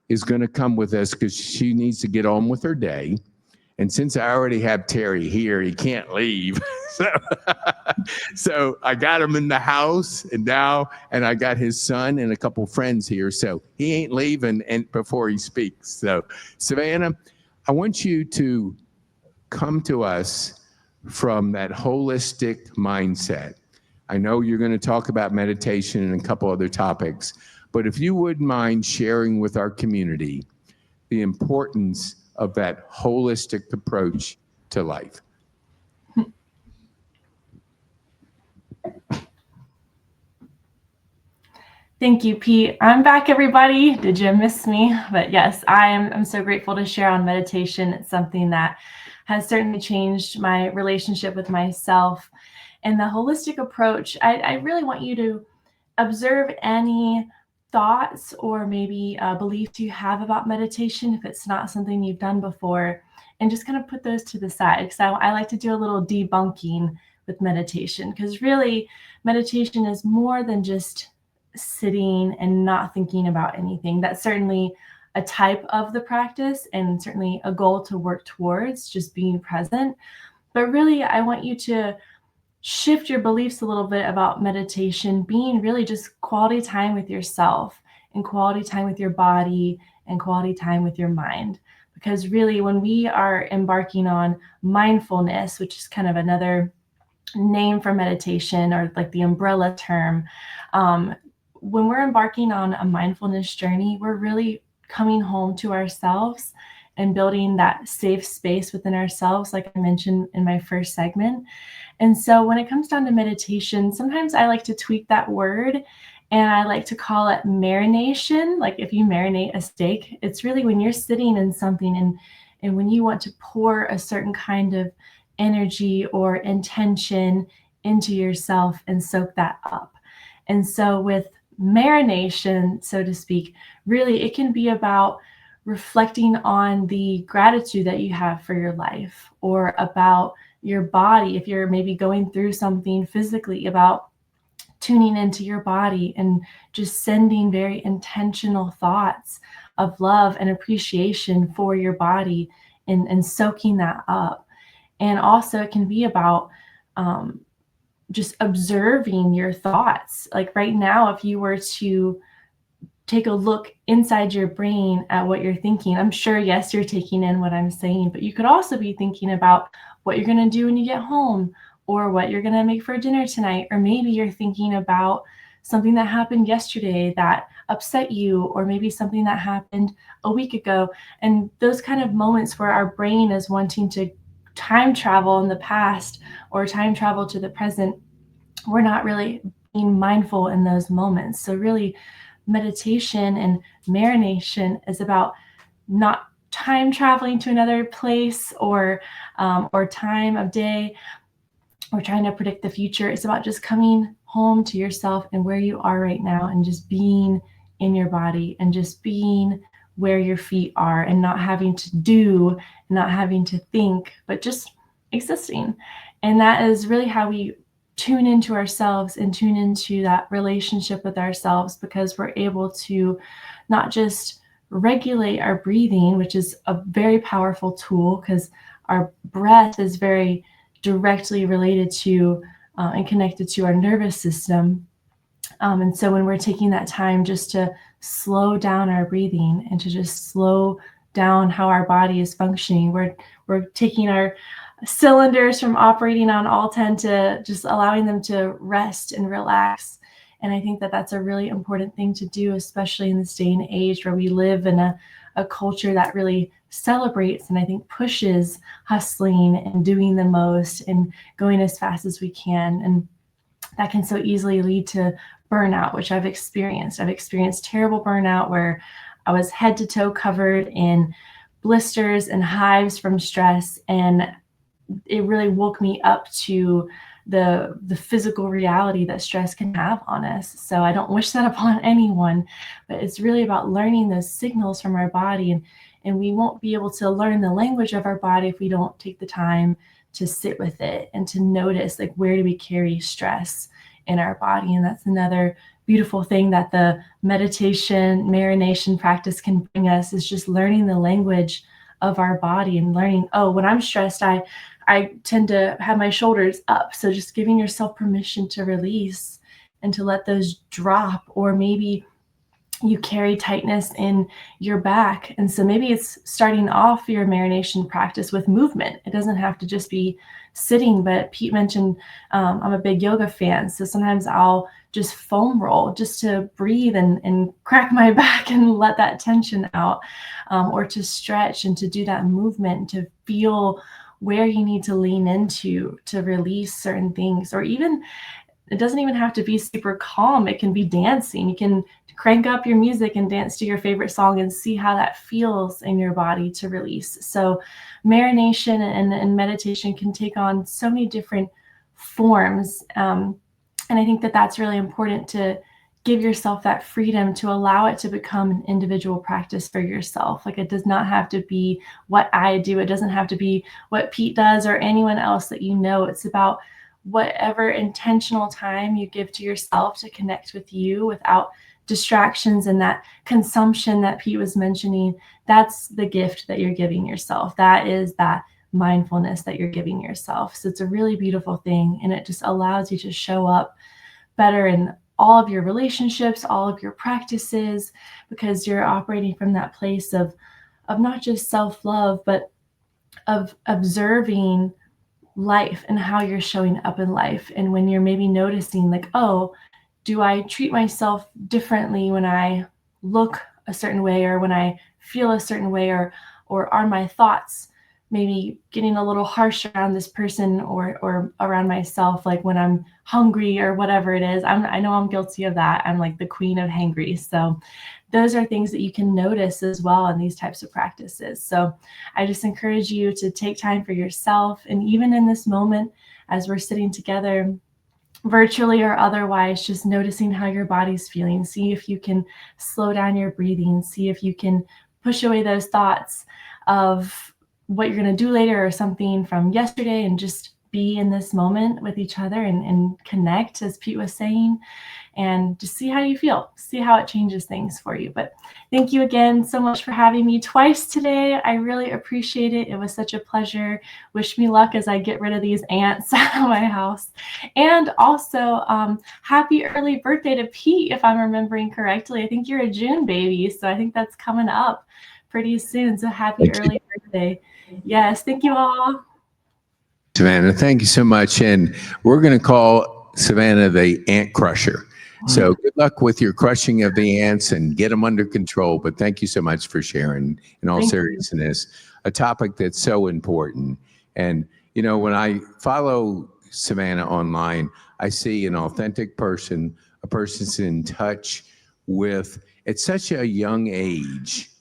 is going to come with us because she needs to get on with her day. And since I already have Terry here, he can't leave. So I got him in the house and I got his son and a couple friends here. So he ain't leaving before he speaks. So Savannah, I want you to come to us from that holistic mindset. I know you're going to talk about meditation and a couple other topics, but if you wouldn't mind sharing with our community the importance of that holistic approach to life. Thank you, Pete. I'm back, everybody. Did you miss me? But yes, I'm so grateful to share on meditation. It's something that has certainly changed my relationship with myself. And the holistic approach, I really want you to observe any thoughts or maybe beliefs you have about meditation if it's not something you've done before, and just kind of put those to the side. Because I like to do a little debunking with meditation, because really meditation is more than just sitting and not thinking about anything. That's certainly a type of the practice and certainly a goal to work towards, just being present. But really, I want you to shift your beliefs a little bit about meditation being really just quality time with yourself and quality time with your body and quality time with your mind. Because really, when we are embarking on mindfulness, which is kind of another name for meditation or like the umbrella term, when we're embarking on a mindfulness journey, we're really coming home to ourselves and building that safe space within ourselves, like I mentioned in my first segment. And so when it comes down to meditation, sometimes I like to tweak that word and I like to call it marination. Like if you marinate a steak, it's really when you're sitting in something and when you want to pour a certain kind of energy or intention into yourself and soak that up. And so with marination, so to speak, really it can be about reflecting on the gratitude that you have for your life, or about your body. If you're maybe going through something physically, about tuning into your body and just sending very intentional thoughts of love and appreciation for your body, and soaking that up. And also it can be about just observing your thoughts. Like right now, if you were to take a look inside your brain at what you're thinking, I'm sure, yes, you're taking in what I'm saying, but you could also be thinking about what you're going to do when you get home, or what you're going to make for dinner tonight. Or maybe you're thinking about something that happened yesterday that upset you, or maybe something that happened a week ago. And those kind of moments where our brain is wanting to time travel in the past or time travel to the present, we're not really being mindful in those moments. So really, meditation and marination is about not time traveling to another place or time of day or trying to predict the future. It's about just coming home to yourself and where you are right now, and just being in your body and just being where your feet are, and not having to do, not having to think, but just existing. And that is really how we tune into ourselves and tune into that relationship with ourselves, because we're able to not just regulate our breathing, which is a very powerful tool, because our breath is very directly related to and connected to our nervous system. And so when we're taking that time just to slow down our breathing and to just slow down how our body is functioning, we're taking our cylinders from operating on all 10 to just allowing them to rest and relax. And I think that that's a really important thing to do, especially in this day and age where we live in a culture that really celebrates and I think pushes hustling and doing the most and going as fast as we can. And that can so easily lead to burnout, which I've experienced. I've experienced terrible burnout where I was head to toe covered in blisters and hives from stress. And it really woke me up to the physical reality that stress can have on us. So I don't wish that upon anyone, but it's really about learning those signals from our body. And we won't be able to learn the language of our body if we don't take the time to sit with it and to notice, like, where do we carry stress in our body? And that's another beautiful thing that the meditation, marination practice can bring us, is just learning the language of our body and learning, oh, when I'm stressed, I tend to have my shoulders up. So just giving yourself permission to release and to let those drop. Or maybe you carry tightness in your back. And so maybe it's starting off your marination practice with movement. It doesn't have to just be sitting, but Pete mentioned I'm a big yoga fan. So sometimes I'll just foam roll just to breathe and crack my back and let that tension out, or to stretch and to do that movement, to feel where you need to lean into to release certain things. Or even, it doesn't even have to be super calm. It can be dancing. You can crank up your music and dance to your favorite song and see how that feels in your body to release. So marination and meditation can take on so many different forms. And I think that that's really important to give yourself that freedom to allow it to become an individual practice for yourself. Like, it does not have to be what I do. It doesn't have to be what Pete does or anyone else that you know. It's about whatever intentional time you give to yourself to connect with you without distractions and that consumption that Pete was mentioning. That's the gift that you're giving yourself. That is that mindfulness that you're giving yourself. So it's a really beautiful thing, and it just allows you to show up better in all of your relationships, all of your practices, because you're operating from that place of not just self-love, but of observing life and how you're showing up in life. And when you're maybe noticing, like, oh, do I treat myself differently when I look a certain way, or when I feel a certain way, or are my thoughts maybe getting a little harsh around this person or around myself, like when I'm hungry or whatever it is. I know I'm guilty of that. I'm like the queen of hangry. So those are things that you can notice as well in these types of practices. So I just encourage you to take time for yourself. And even in this moment, as we're sitting together, virtually or otherwise, just noticing how your body's feeling. See if you can slow down your breathing. See if you can push away those thoughts of what you're going to do later or something from yesterday, and just be in this moment with each other and connect, as Pete was saying, and just see how you feel, see how it changes things for you. But thank you again so much for having me twice today. I really appreciate it. It was such a pleasure. Wish me luck as I get rid of these ants out of my house. And also, happy early birthday to Pete, if I'm remembering correctly. I think you're a June baby, so I think that's coming up pretty soon. So happy early birthday. Yes, thank you all. Savannah, thank you so much. And we're going to call Savannah the ant crusher. So good luck with your crushing of the ants and get them under control. But thank you so much for sharing, in all seriousness, a topic that's so important. And, you know, when I follow Savannah online, I see an authentic person, a person's in touch with, at such a young age,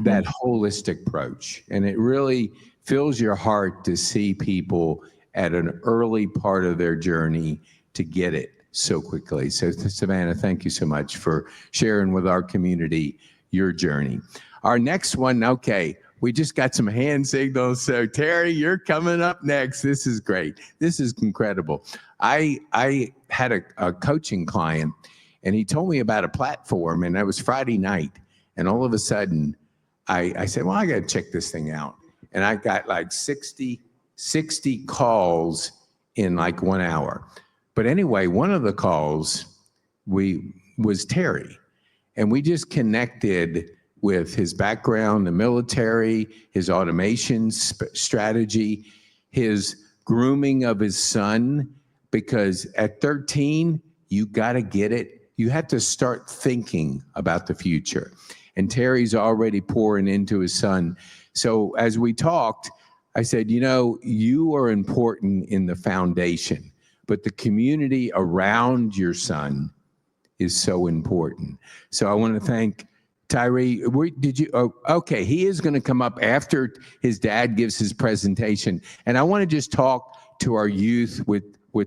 that holistic approach. And it really fills your heart to see people at an early part of their journey to get it so quickly. So Savannah, thank you so much for sharing with our community your journey. Our next one, okay, we just got some hand signals. So Terry, you're coming up next. This is great. This is incredible. I had a coaching client, and he told me about a platform, and that was Friday night. And all of a sudden, I said, well, I got to check this thing out. And I got like 60 calls in like 1 hour. But anyway, one of the calls was Terry. And we just connected with his background, the military, his automation strategy, his grooming of his son, because at 13, you got to get it. You have to start thinking about the future. And Terry's already pouring into his son. So as we talked, I said, you know, you are important in the foundation, but the community around your son is so important. So I want to thank Tyree. Okay, he is going to come up after his dad gives his presentation. And I want to just talk to our youth with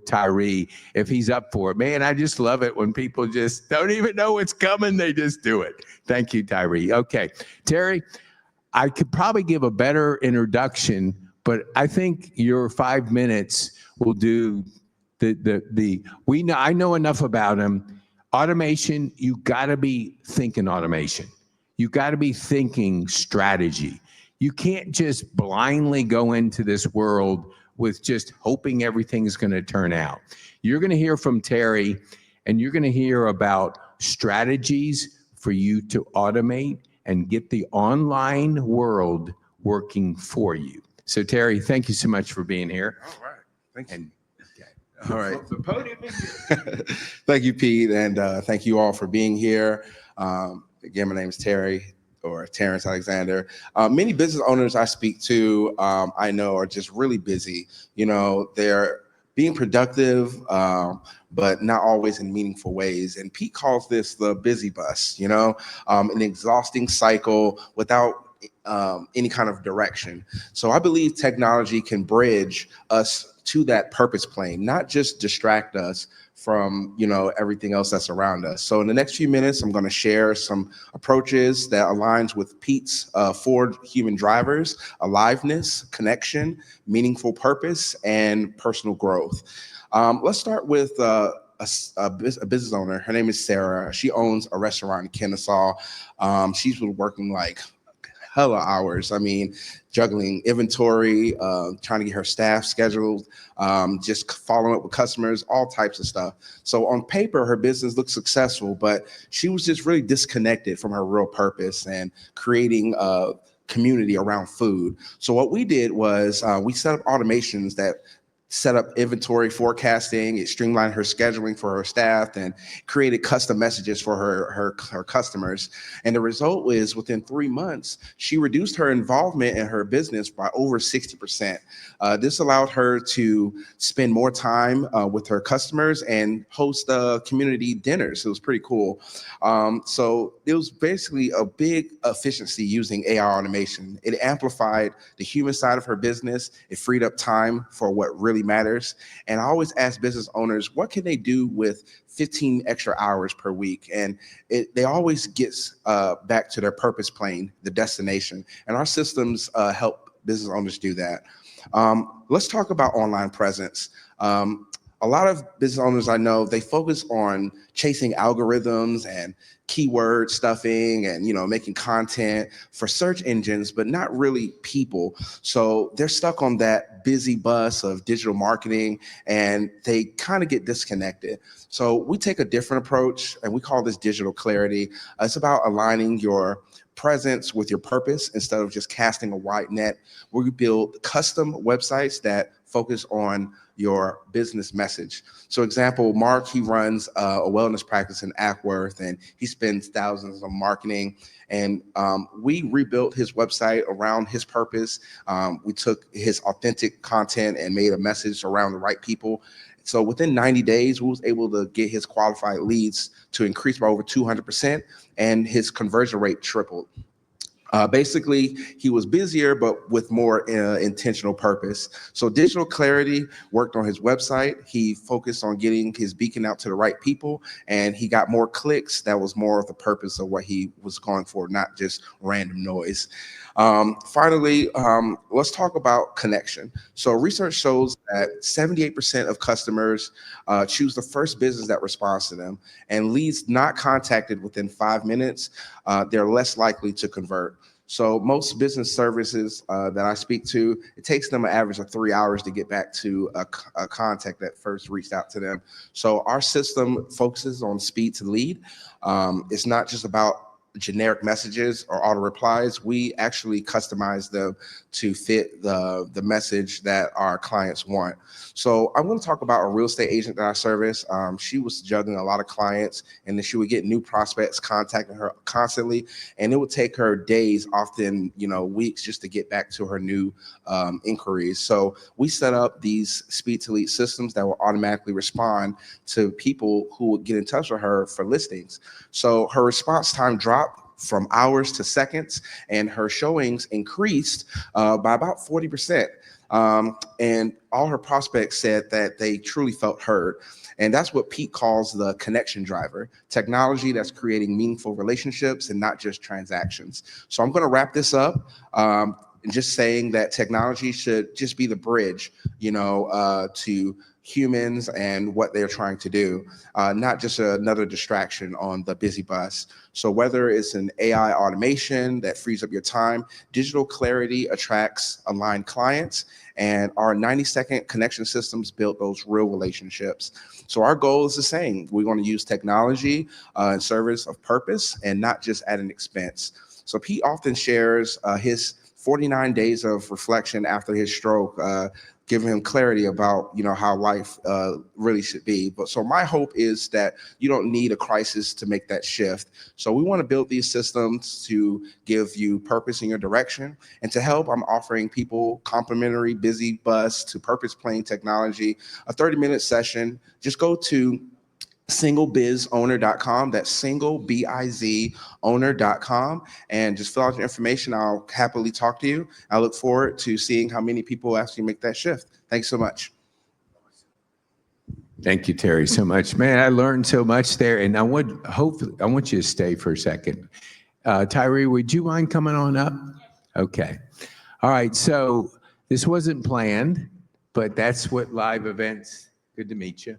Tyree, if he's up for it. Man, I just love it when people just don't even know what's coming. They just do it. Thank you, Tyree. Okay, Terry, I could probably give a better introduction, but I think your 5 minutes will do I know enough about him. Automation, you got to be thinking automation. You got to be thinking strategy. You can't just blindly go into this world with just hoping everything's going to turn out. You're going to hear from Terry, and you're going to hear about strategies for you to automate and get the online world working for you. So Terry, thank you so much for being here. All right. Thank you. And All right. the podium is yours. Thank you, Pete, and thank you all for being here. Again, my name is Terry, or Terrence Alexander. Many business owners I speak to, I know, are just really busy. You know, they're being productive, but not always in meaningful ways. And Pete calls this the busy bus, you know, an exhausting cycle without any kind of direction. So I believe technology can bridge us to that purpose plane, not just distract us from, everything else that's around us. So in the next few minutes, I'm going to share some approaches that aligns with Pete's 4 human drivers: aliveness, connection, meaningful purpose, and personal growth. Let's start with a business owner. Her name is Sarah. She owns a restaurant in Kennesaw. She's been working like hella hours. I mean, juggling inventory, trying to get her staff scheduled, just following up with customers, all types of stuff. So on paper, her business looked successful, but she was just really disconnected from her real purpose and creating a community around food. So what we did was we set up automations that set up inventory forecasting. It streamlined her scheduling for her staff and created custom messages for her customers. And the result was within 3 months, she reduced her involvement in her business by over 60%. This allowed her to spend more time with her customers and host community dinners. It was pretty cool. So it was basically a big efficiency using AI automation. It amplified the human side of her business. It freed up time for what really matters. And I always ask business owners, what can they do with 15 extra hours per week? And they always get back to their purpose plane, the destination. And our systems help business owners do that. Let's talk about online presence. A lot of business owners I know, they focus on chasing algorithms and keyword stuffing and, making content for search engines, but not really people. So they're stuck on that busy bus of digital marketing and they kind of get disconnected. So we take a different approach and we call this digital clarity. It's about aligning your presence with your purpose instead of just casting a wide net. We build custom websites that focus on your business message. So example, Mark, he runs a wellness practice in Ackworth and he spends thousands on marketing. And we rebuilt his website around his purpose. We took his authentic content and made a message around the right people. So within 90 days, we was able to get his qualified leads to increase by over 200% and his conversion rate tripled. Basically, he was busier, but with more intentional purpose. So digital clarity worked on his website. He focused on getting his beacon out to the right people, and he got more clicks. That was more of the purpose of what he was going for, not just random noise. Finally, let's talk about connection. So research shows that 78% of customers choose the first business that responds to them, and leads not contacted within 5 minutes, they're less likely to convert. So most business services that I speak to, it takes them an average of 3 hours to get back to a contact that first reached out to them. So our system focuses on speed to lead. It's not just about generic messages or auto replies. We actually customize them to fit the message that our clients want. So I'm going to talk about a real estate agent that I service. She was juggling a lot of clients, and then she would get new prospects contacting her constantly, and it would take her days, often weeks, just to get back to her new inquiries. So we set up these speed to lead systems that will automatically respond to people who would get in touch with her for listings. So her response time dropped from hours to seconds, and her showings increased by about 40%. And all her prospects said that they truly felt heard. And that's what Pete calls the connection driver, technology that's creating meaningful relationships and not just transactions. So I'm going to wrap this up. And just saying that technology should just be the bridge, to humans and what they're trying to do, not just another distraction on the busy bus. So whether it's an AI automation that frees up your time, digital clarity attracts aligned clients, and our 90-second connection systems build those real relationships. So our goal is the same. We want to use technology in service of purpose and not just at an expense. So Pete often shares his 49 days of reflection after his stroke, giving him clarity about how life really should be. But so my hope is that you don't need a crisis to make that shift. So we want to build these systems to give you purpose in your direction. And to help, I'm offering people complimentary busy bus to purpose plane technology, a 30-minute session. Just go to singlebizowner.com. That's singlebizowner.com, and just fill out your information. I'll happily talk to you. I look forward to seeing how many people actually make that shift. Thanks so much. Thank you, Terry, so much. Man, I learned so much there. And I want you to stay for a second. Tyree, would you mind coming on up? Okay. All right. So this wasn't planned, but that's what live events. Good to meet you.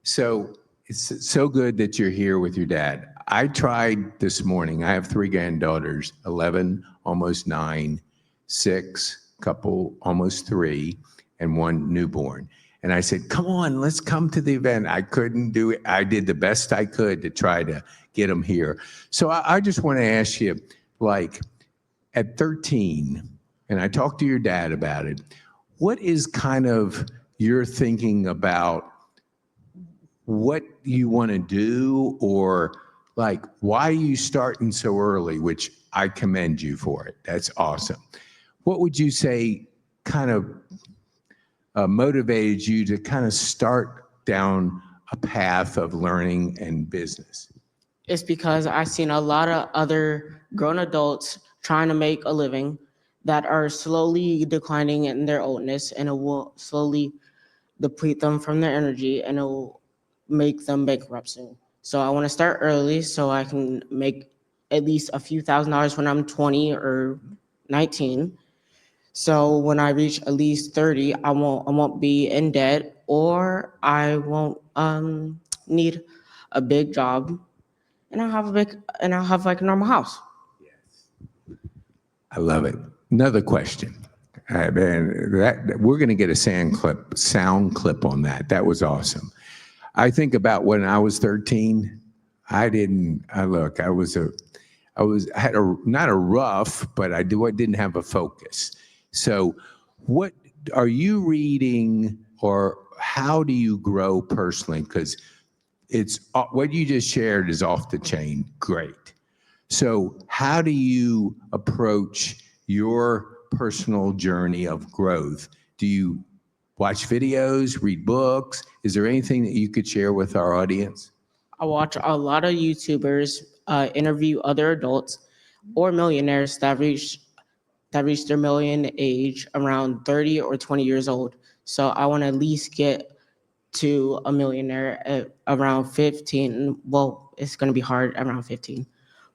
So it's so good that you're here with your dad. I tried this morning. I have 3 granddaughters, 11, almost 9, 6, couple, almost 3, and 1 newborn. And I said, come on, let's come to the event. I couldn't do it. I did the best I could to try to get them here. So I just want to ask you, like at 13, and I talked to your dad about it, what is kind of your thinking about what you want to do, or like why are you starting so early, which I commend you for it. That's awesome. What would you say kind of motivated you to kind of start down a path of learning and business? It's because I've seen a lot of other grown adults trying to make a living that are slowly declining in their oldness, and it will slowly deplete them from their energy, and it will make them bankrupt soon. So I want to start early so I can make at least a few $1,000s when I'm 20 or 19. So when I reach at least 30, I won't be in debt, or I won't need a big job, and I'll have like a normal house. I love it. Another question. Man, that we're going to get a sound clip on that. That was awesome. I think about when I was 13. I had not a rough, but I didn't have a focus. So what are you reading, or how do you grow personally? Because it's what you just shared is off the chain. Great. So how do you approach your personal journey of growth? Do you watch videos, read books? Is there anything that you could share with our audience? I watch a lot of YouTubers interview other adults or millionaires that reach their million age around 30 or 20 years old. So I want to at least get to a millionaire at around 15. Well, it's going to be hard around 15,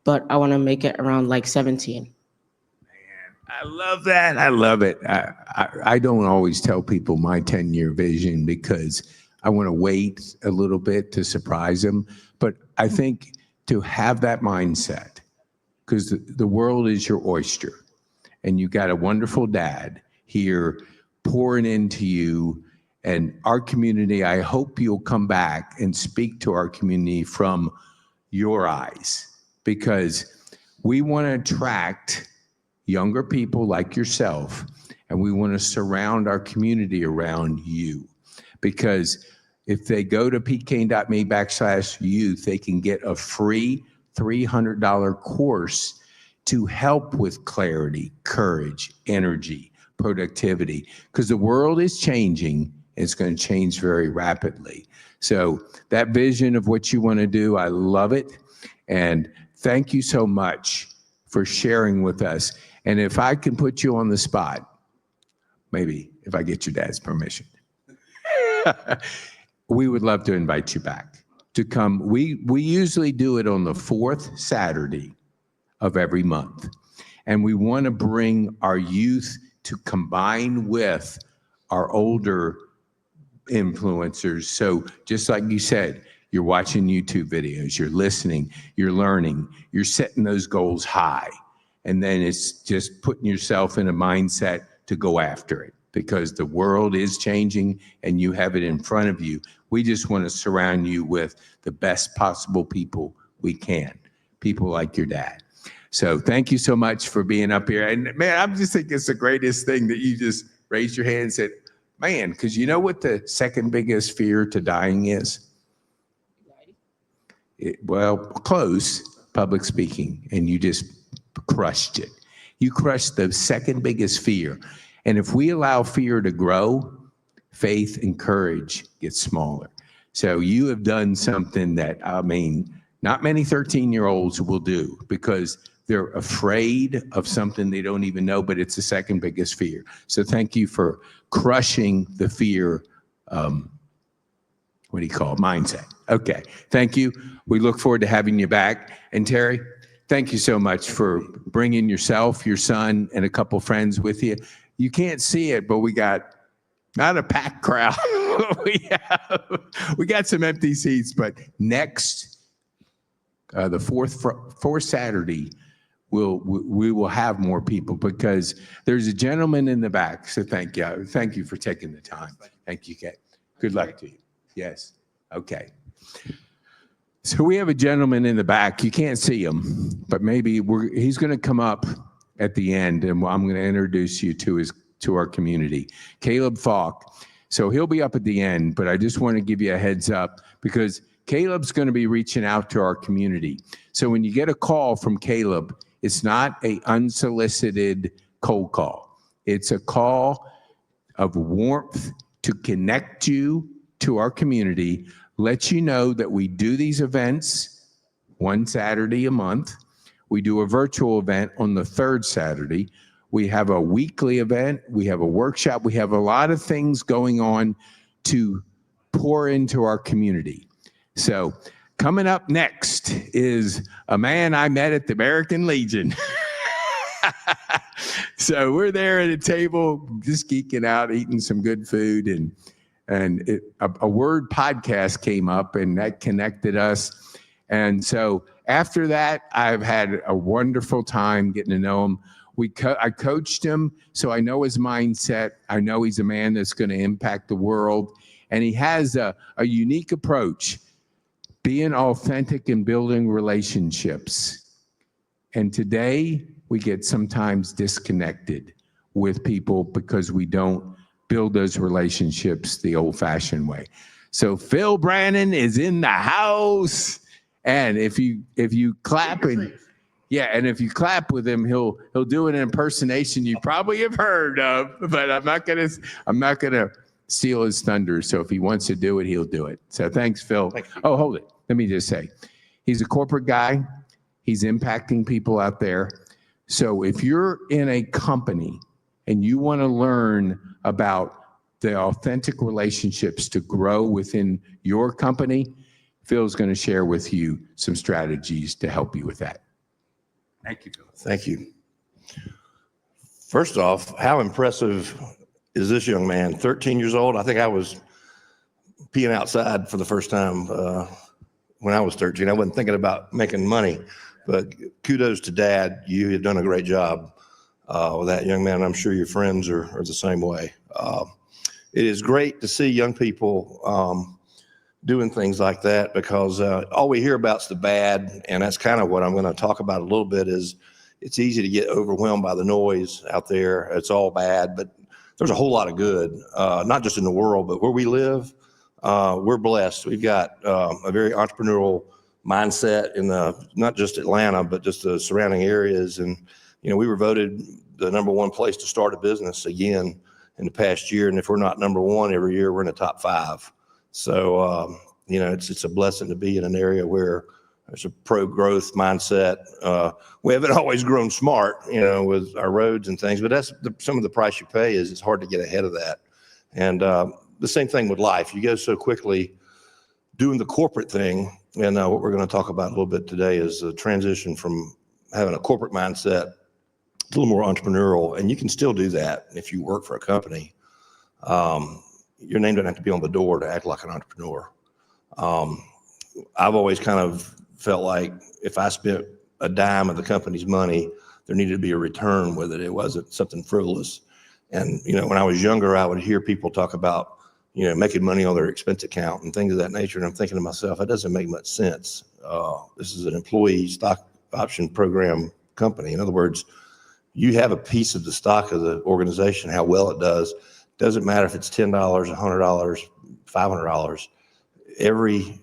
but I want to make it around like 17. I love that. I love it. I don't always tell people my 10-year vision because I want to wait a little bit to surprise them. But I think to have that mindset, because the world is your oyster, and you got a wonderful dad here pouring into you and our community. I hope you'll come back and speak to our community from your eyes, because we want to attract younger people like yourself, and we want to surround our community around you. Because if they go to PeteKane.me/youth, they can get a free $300 course to help with clarity, courage, energy, productivity, because the world is changing. It's going to change very rapidly. So that vision of what you want to do, I love it. And thank you so much for sharing with us. And if I can put you on the spot, maybe if I get your dad's permission, we would love to invite you back to come. We usually do it on the 4th Saturday of every month. And we want to bring our youth to combine with our older influencers. So just like you said, you're watching YouTube videos, you're listening, you're learning, you're setting those goals high. And then it's just putting yourself in a mindset to go after it, because the world is changing and you have it in front of you. We just want to surround you with the best possible people we can, people like your dad. So thank you so much for being up here. And man, I'm just thinking it's the greatest thing that you just raised your hand and said, man, because you know what the second biggest fear to dying is? Well, close, public speaking, and you just crushed it. You crushed the second biggest fear. And if we allow fear to grow, faith and courage get smaller. So you have done something that, I mean, not many 13-year-olds will do, because they're afraid of something they don't even know, but it's the second biggest fear. So thank you for crushing the fear what do you call it? Mindset. Okay. Thank you. We look forward to having you back. And Terry, thank you so much for bringing yourself, your son, and a couple friends with you. You can't see it, but we got not a packed crowd. we got some empty seats, but next, the fourth Saturday, we will have more people because there's a gentleman in the back. So thank you. Thank you for taking the time. Thank you, Kate. Good luck to you. Yes. Okay. So we have a gentleman in the back. You can't see him, but maybe he's going to come up at the end, and I'm going to introduce you to our community. Caleb Falk. So he'll be up at the end, but I just want to give you a heads up because Caleb's going to be reaching out to our community. So when you get a call from Caleb, it's not an unsolicited cold call. It's a call of warmth to connect you to our community, let you know that we do these events one Saturday a month. We do a virtual event on the third Saturday. We have a weekly event. We have a workshop. We have a lot of things going on to pour into our community. So coming up next is a man I met at the American Legion. So we're there at a table, just geeking out, eating some good food, and a word podcast came up, and that connected us. And so after that, I've had a wonderful time getting to know him. I coached him, so I know his mindset. I know he's a man that's going to impact the world, and he has a unique approach, being authentic and building relationships. And today, we get sometimes disconnected with people because we don't build those relationships the old-fashioned way. So Phil Brannon is in the house, and if you clap and if you clap with him, he'll do an impersonation you probably have heard of, but I'm not gonna steal his thunder. So if he wants to do it, he'll do it. So thanks, Phil. Thank you. Oh, hold it. Let me just say, he's a corporate guy. He's impacting people out there. So if you're in a company and you want to learn about the authentic relationships to grow within your company, Phil's going to share with you some strategies to help you with that. Thank you, Phil. Thank you. First off, how impressive is this young man? 13 years old. I think I was peeing outside for the first time when I was 13. I wasn't thinking about making money, but kudos to Dad. You have done a great job with that young man. I'm sure your friends are the same way. It is great to see young people doing things like that because all we hear about is the bad, and that's kind of what I'm going to talk about a little bit. Is it's easy to get overwhelmed by the noise out there. It's all bad, but there's a whole lot of good, not just in the world, but where we live. We're blessed. We've got a very entrepreneurial mindset in not just Atlanta, but just the surrounding areas. And, you know, we were voted the #1 place to start a business again in the past year. And if we're not #1 every year, we're in the top 5. So, you know, it's a blessing to be in an area where there's a pro-growth mindset. We haven't always grown smart, you know, with our roads and things, but that's some of the price you pay is it's hard to get ahead of that. And the same thing with life. You go so quickly doing the corporate thing. And what we're going to talk about a little bit today is the transition from having a corporate mindset to a little more entrepreneurial. And you can still do that if you work for a company. Your name doesn't have to be on the door to act like an entrepreneur. I've always kind of felt like if I spent a dime of the company's money, there needed to be a return with it. It wasn't something frivolous. And, you know, when I was younger, I would hear people talk about, you know, making money on their expense account and things of that nature. And I'm thinking to myself, that doesn't make much sense. This is an employee stock option program company. In other words, you have a piece of the stock of the organization, how well it does. Doesn't matter if it's $10, $100, $500. Every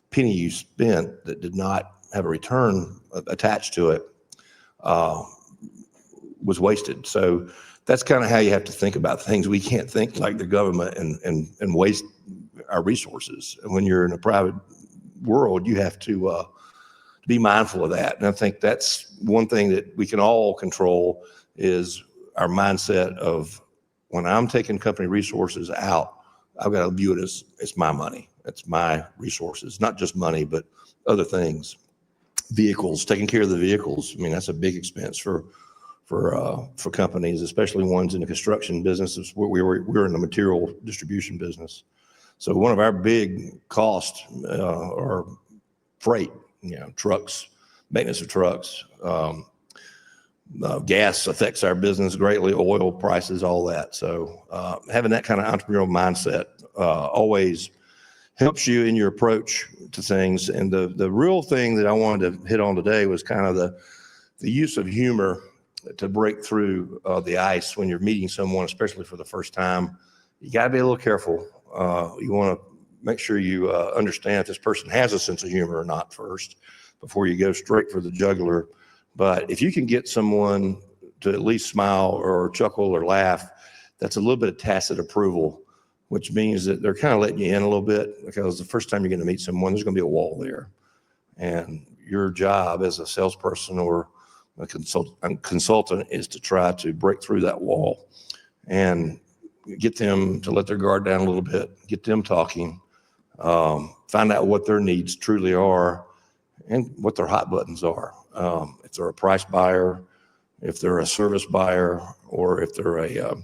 penny you spent that did not have a return attached to it was wasted. So that's kind of how you have to think about things. We can't think like the government and waste our resources. And when you're in a private world, you have to be mindful of that. And I think that's one thing that we can all control is our mindset of when I'm taking company resources out, I've got to view it as it's my money. That's my resources, not just money, but other things. Vehicles, taking care of the vehicles. I mean, that's a big expense for companies, especially ones in the construction businesses. We're in the material distribution business. So one of our big costs are freight, trucks, maintenance of trucks. Gas affects our business greatly, oil prices, all that. So having that kind of entrepreneurial mindset always helps you in your approach to things. And the real thing that I wanted to hit on today was kind of the use of humor to break through the ice when you're meeting someone, especially for the first time. You got to be a little careful. You want to make sure you understand if this person has a sense of humor or not first before you go straight for the jugular. But if you can get someone to at least smile or chuckle or laugh, that's a little bit of tacit approval, which means that they're kind of letting you in a little bit, because the first time you're going to meet someone, there's going to be a wall there. And your job as a salesperson or a consultant is to try to break through that wall and get them to let their guard down a little bit, get them talking, find out what their needs truly are and what their hot buttons are. If they're a price buyer, if they're a service buyer, or if they're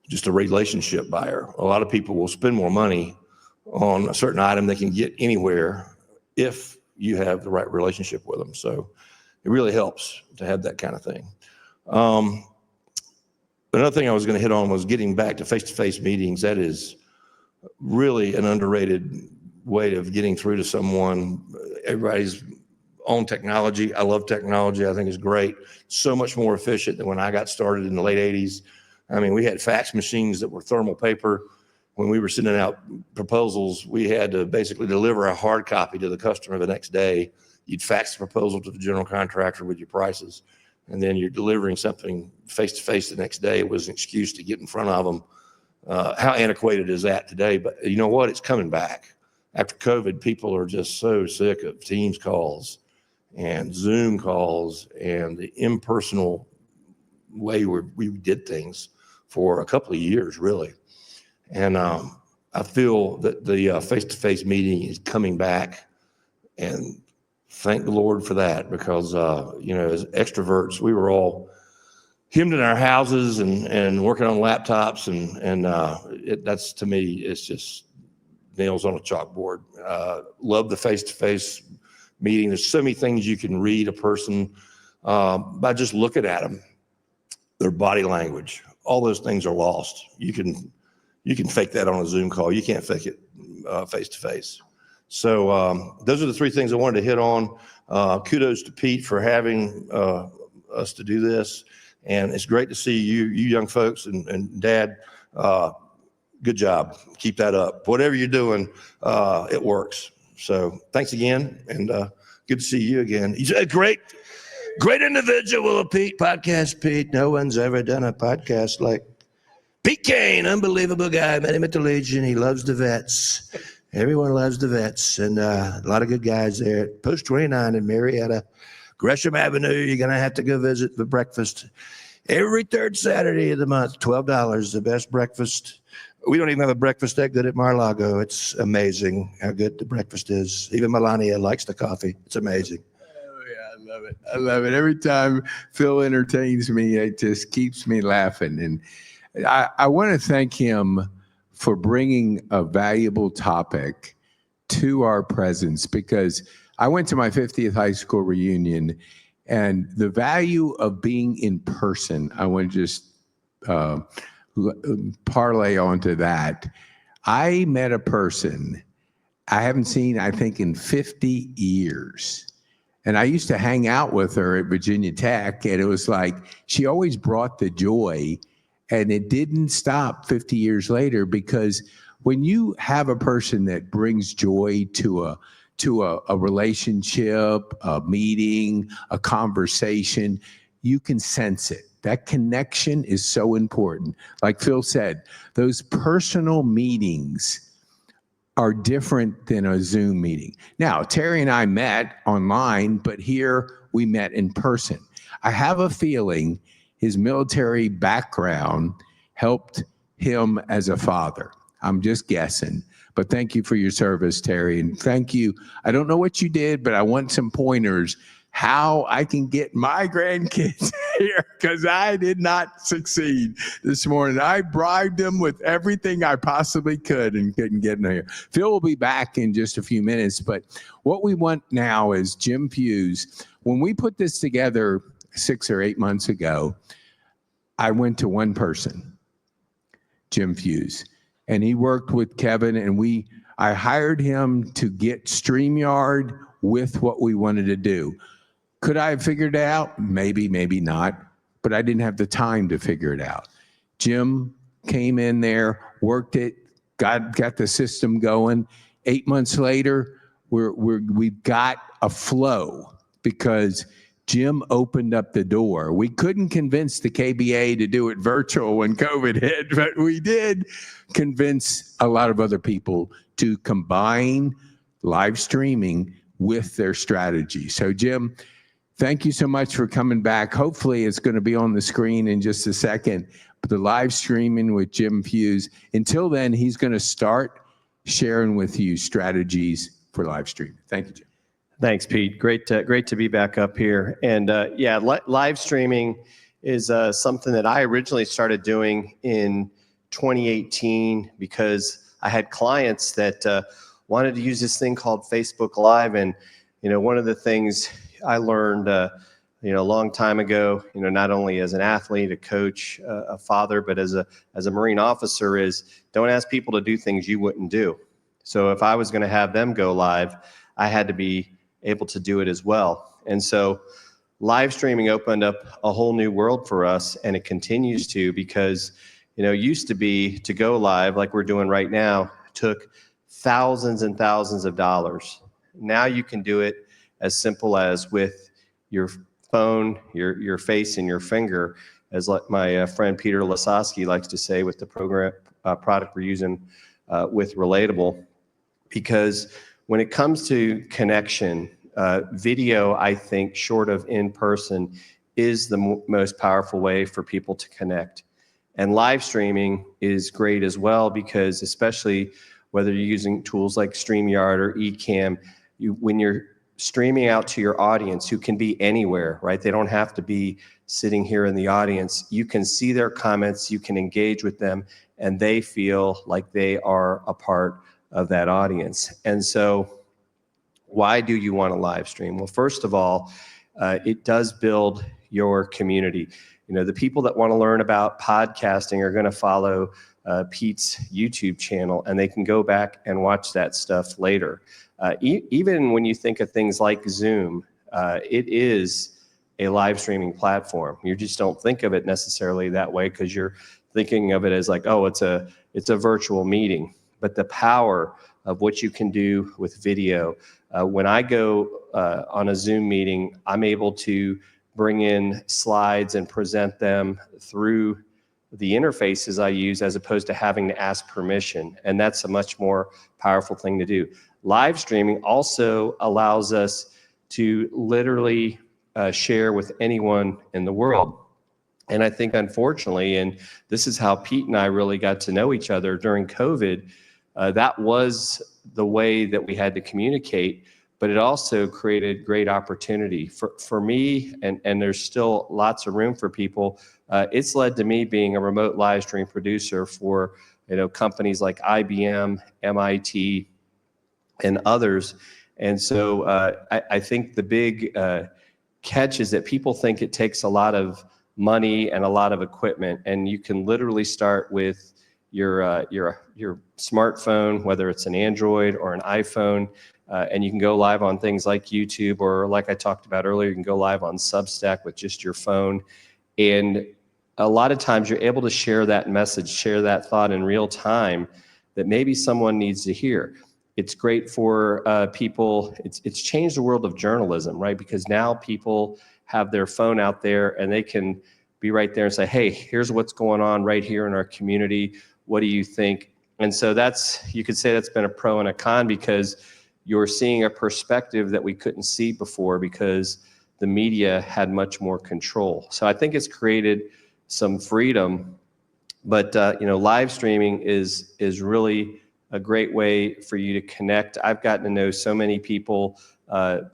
just a relationship buyer. A lot of people will spend more money on a certain item they can get anywhere if you have the right relationship with them. So it really helps to have that kind of thing. Another thing I was going to hit on was getting back to face-to-face meetings. That is really an underrated way of getting through to someone. Everybody's on technology. I love technology. I think it's great. So much more efficient than when I got started in the late 80s. I mean, we had fax machines that were thermal paper. When we were sending out proposals, we had to basically deliver a hard copy to the customer the next day. You'd fax the proposal to the general contractor with your prices, and then you're delivering something face-to-face the next day. It was an excuse to get in front of them. How antiquated is that today? But you know what? It's coming back. After COVID, people are just so sick of Teams calls and Zoom calls and the impersonal way we did things for a couple of years, really. And I feel that the face-to-face meeting is coming back, and thank the Lord for that, because, as extroverts, we were all hemmed in our houses and working on laptops. And that's, to me, it's just nails on a chalkboard. Love the face-to-face meeting. There's so many things you can read a person by just looking at them, their body language. All those things are lost. You can fake that on a Zoom call. You can't fake it face-to-face. So those are the three things I wanted to hit on. Kudos to Pete for having us to do this. And it's great to see you young folks and Dad. Good job. Keep that up. Whatever you're doing, it works. So thanks again, and good to see you again. He's a great individual, Pete. Podcast Pete. No one's ever done a podcast like PeteKane. Unbelievable guy. Met him at the Legion. He loves the vets. Everyone loves the vets, and a lot of good guys there at Post 29 in Marietta, Gresham Avenue. You're going to have to go visit for breakfast every third Saturday of the month. $12, the best breakfast. We don't even have a breakfast that good at Mar-a-Lago. It's amazing how good the breakfast is. Even Melania likes the coffee. It's amazing. Oh, yeah, I love it. I love it. Every time Phil entertains me, it just keeps me laughing. And I want to thank him for bringing a valuable topic to our presence, because I went to my 50th high school reunion, and the value of being in person, I want to just parlay onto that. I met a person I haven't seen, I think, in 50 years. And I used to hang out with her at Virginia Tech, and it was like she always brought the joy, and it didn't stop 50 years later, because when you have a person that brings joy to a relationship, a meeting, a conversation, you can sense it. That connection is so important. Like Phil said, those personal meetings are different than a Zoom meeting. Now, Terry and I met online, but here we met in person. I have a feeling his military background helped him as a father. I'm just guessing. But thank you for your service, Terry. And thank you. I don't know what you did, but I want some pointers how I can get my grandkids here, because I did not succeed this morning. I bribed them with everything I possibly could and couldn't get them here. Phil will be back in just a few minutes, but what we want now is Jim Fuse. When we put this together 6 or 8 months ago, I went to one person, Jim Fuse, and he worked with Kevin, and I hired him to get StreamYard with what we wanted to do. Could I have figured it out? Maybe, maybe not, but I didn't have the time to figure it out. Jim came in there, worked it, got the system going. 8 months later, we've got a flow because Jim opened up the door. We couldn't convince the KBA to do it virtual when COVID hit, but we did convince a lot of other people to combine live streaming with their strategy. So Jim, thank you so much for coming back. Hopefully it's going to be on the screen in just a second, but the live streaming with Jim Fuse. Until then, he's going to start sharing with you strategies for live streaming. Thank you, Jim. Thanks, Pete. Great to be back up here. And live streaming is something that I originally started doing in 2018 because I had clients that wanted to use this thing called Facebook Live. And, one of the things I learned, a long time ago, not only as an athlete, a coach, a father, but as a Marine officer, is don't ask people to do things you wouldn't do. So if I was going to have them go live, I had to be able to do it as well. And so live streaming opened up a whole new world for us, and it continues to, because, used to be to go live like we're doing right now took thousands and thousands of dollars. Now you can do it as simple as with your phone, your face, and your finger, as like my friend Peter Lasowski likes to say with the product we're using with Relatable. Because when it comes to connection, video, I think, short of in person, is the most powerful way for people to connect. And live streaming is great as well, because especially whether you're using tools like StreamYard or Ecamm, when you're streaming out to your audience, who can be anywhere, right? They don't have to be sitting here in the audience. You can see their comments, you can engage with them, and they feel like they are a part of that audience. And so why do you want to live stream? Well, first of all, it does build your community. The people that want to learn about podcasting are going to follow Pete's YouTube channel, and they can go back and watch that stuff later. Even when you think of things like Zoom, it is a live streaming platform. You just don't think of it necessarily that way because you're thinking of it as like, oh, it's a virtual meeting. But the power of what you can do with video. When I go on a Zoom meeting, I'm able to bring in slides and present them through the interfaces I use, as opposed to having to ask permission. And that's a much more powerful thing to do. Live streaming also allows us to literally share with anyone in the world. And I think, unfortunately, and this is how Pete and I really got to know each other during COVID, that was the way that we had to communicate, but it also created great opportunity for me, and there's still lots of room for people. It's led to me being a remote live stream producer for companies like IBM, MIT, and others. And so I think the big catch is that people think it takes a lot of money and a lot of equipment, and you can literally start with your smartphone, whether it's an Android or an iPhone, and you can go live on things like YouTube, or like I talked about earlier, you can go live on Substack with just your phone. And a lot of times you're able to share that message, share that thought in real time that maybe someone needs to hear. It's great for people. It's changed the world of journalism, right? Because now people have their phone out there and they can be right there and say, hey, here's what's going on right here in our community. What do you think? And so you could say that's been a pro and a con, because you're seeing a perspective that we couldn't see before because the media had much more control. So I think it's created some freedom, but live streaming is really a great way for you to connect. I've gotten to know so many people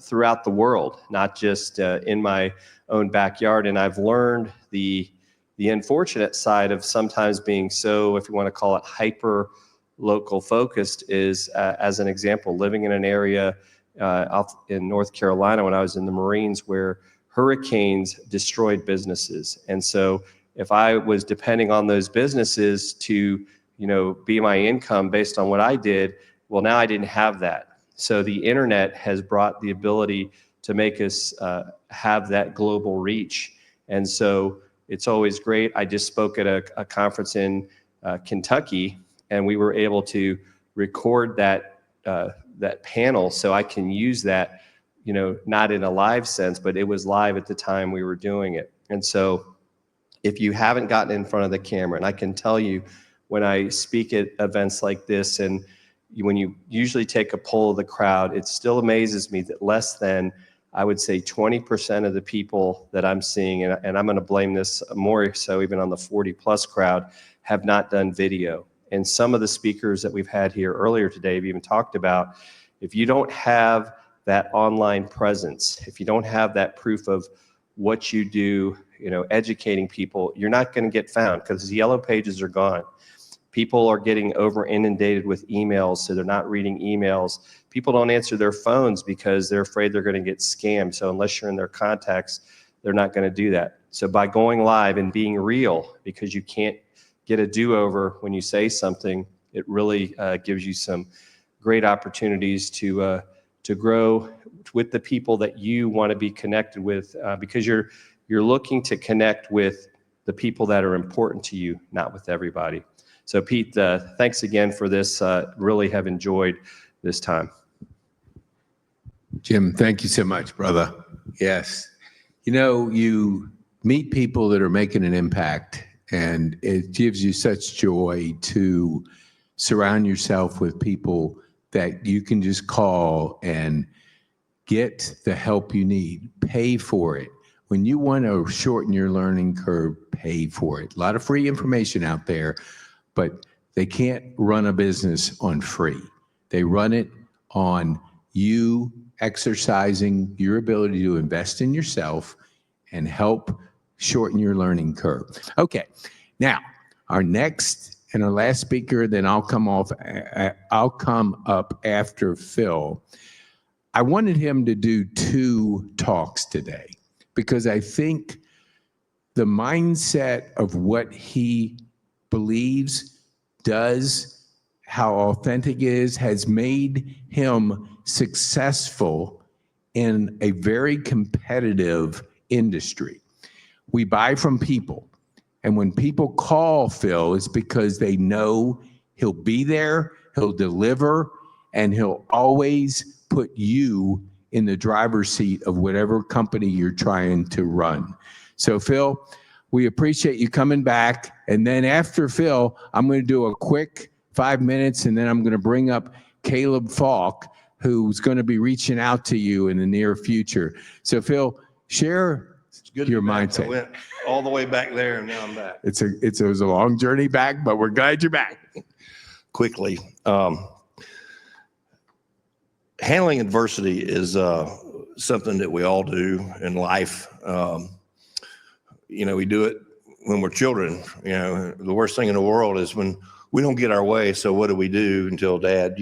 throughout the world, not just in my own backyard. And I've learned the unfortunate side of sometimes being so, if you want to call it hyper local focused, is as an example, living in an area out in North Carolina when I was in the Marines where hurricanes destroyed businesses. And so if I was depending on those businesses to, be my income based on what I did, well, now I didn't have that. So the internet has brought the ability to make us have that global reach. And so it's always great. I just spoke at a conference in Kentucky, and we were able to record that panel, so I can use that, not in a live sense, but it was live at the time we were doing it. And so if you haven't gotten in front of the camera, and I can tell you when I speak at events like this, and when you usually take a poll of the crowd, it still amazes me that less than, I would say, 20% of the people that I'm seeing, and I'm going to blame this more so even on the 40+ crowd, have not done video. And some of the speakers that we've had here earlier today have even talked about, if you don't have that online presence, if you don't have that proof of what you do, educating people, you're not going to get found, because the yellow pages are gone. People are getting over inundated with emails, so they're not reading emails. People don't answer their phones because they're afraid they're going to get scammed. So unless you're in their contacts, they're not going to do that. So by going live and being real, because you can't get a do-over when you say something, it really gives you some great opportunities to grow with the people that you want to be connected with, because you're looking to connect with the people that are important to you, not with everybody. So Pete, thanks again for this. Really have enjoyed this time. Jim, thank you so much, brother. Yes. You meet people that are making an impact, and it gives you such joy to surround yourself with people that you can just call and get the help you need. Pay for it. When you want to shorten your learning curve, pay for it. A lot of free information out there, but they can't run a business on free. They run it on you exercising your ability to invest in yourself and help shorten your learning curve. Okay, now our next and our last speaker, then I'll come up after Phil. I wanted him to do 2 talks today because I think the mindset of what he believes, does, how authentic it is, has made him successful in a very competitive industry. We buy from people, and when people call Phil, it's because they know he'll be there, he'll deliver, and he'll always put you in the driver's seat of whatever company you're trying to run. So Phil, we appreciate you coming back. And then after Phil, I'm going to do a quick 5 minutes, and then I'm going to bring up Caleb Falk, who's going to be reaching out to you in the near future. So Phil, share your mindset. I went all the way back there, and now I'm back. It was a long journey back, but we're glad you're back. Quickly, handling adversity is something that we all do in life. We do it when we're children. The worst thing in the world is when we don't get our way. So what do we do until Dad,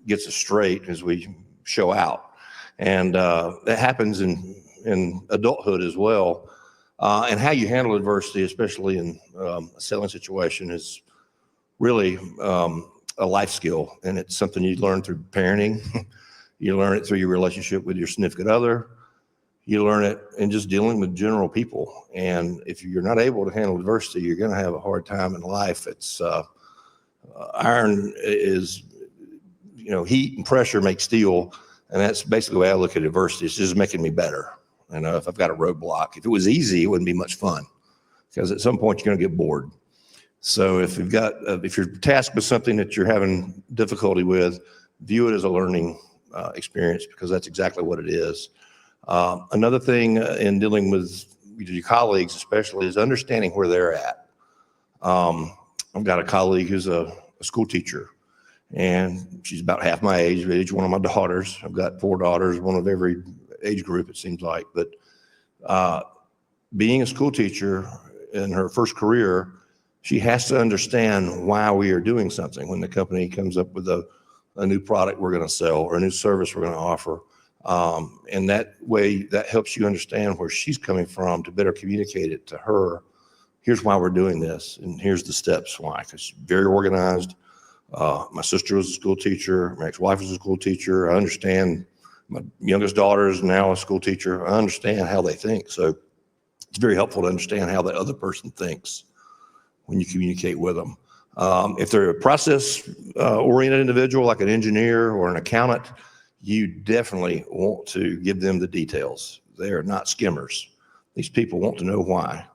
gets us straight as we show out? And that happens in adulthood as well. And how you handle adversity, especially in a selling situation, is really a life skill. And it's something you learn through parenting. You learn it through your relationship with your significant other. You learn it in just dealing with general people. And if you're not able to handle adversity, you're going to have a hard time in life. It's iron is, heat and pressure make steel. And that's basically the way I look at adversity. It's just making me better. If I've got a roadblock, if it was easy, it wouldn't be much fun, because at some point you're going to get bored. So if you're tasked with something that you're having difficulty with, view it as a learning experience, because that's exactly what it is. Another thing in dealing with your colleagues, especially, is understanding where they're at. I've got a colleague who's a a school teacher, and she's about half my age, one of my daughters. I've got 4 daughters, one of every age group, it seems like. But being a school teacher in her first career, she has to understand why we are doing something. When the company comes up with a new product we're going to sell or a new service we're going to offer. And that way, that helps you understand where she's coming from to better communicate it to her. Here's why we're doing this, and here's the steps why. Because she's very organized. My sister was a school teacher. My ex-wife was a school teacher. I understand. My youngest daughter is now a school teacher. I understand how they think. So it's very helpful to understand how that other person thinks when you communicate with them. If they're a process-oriented individual, like an engineer or an accountant, you definitely want to give them the details. They are not skimmers. These people want to know why.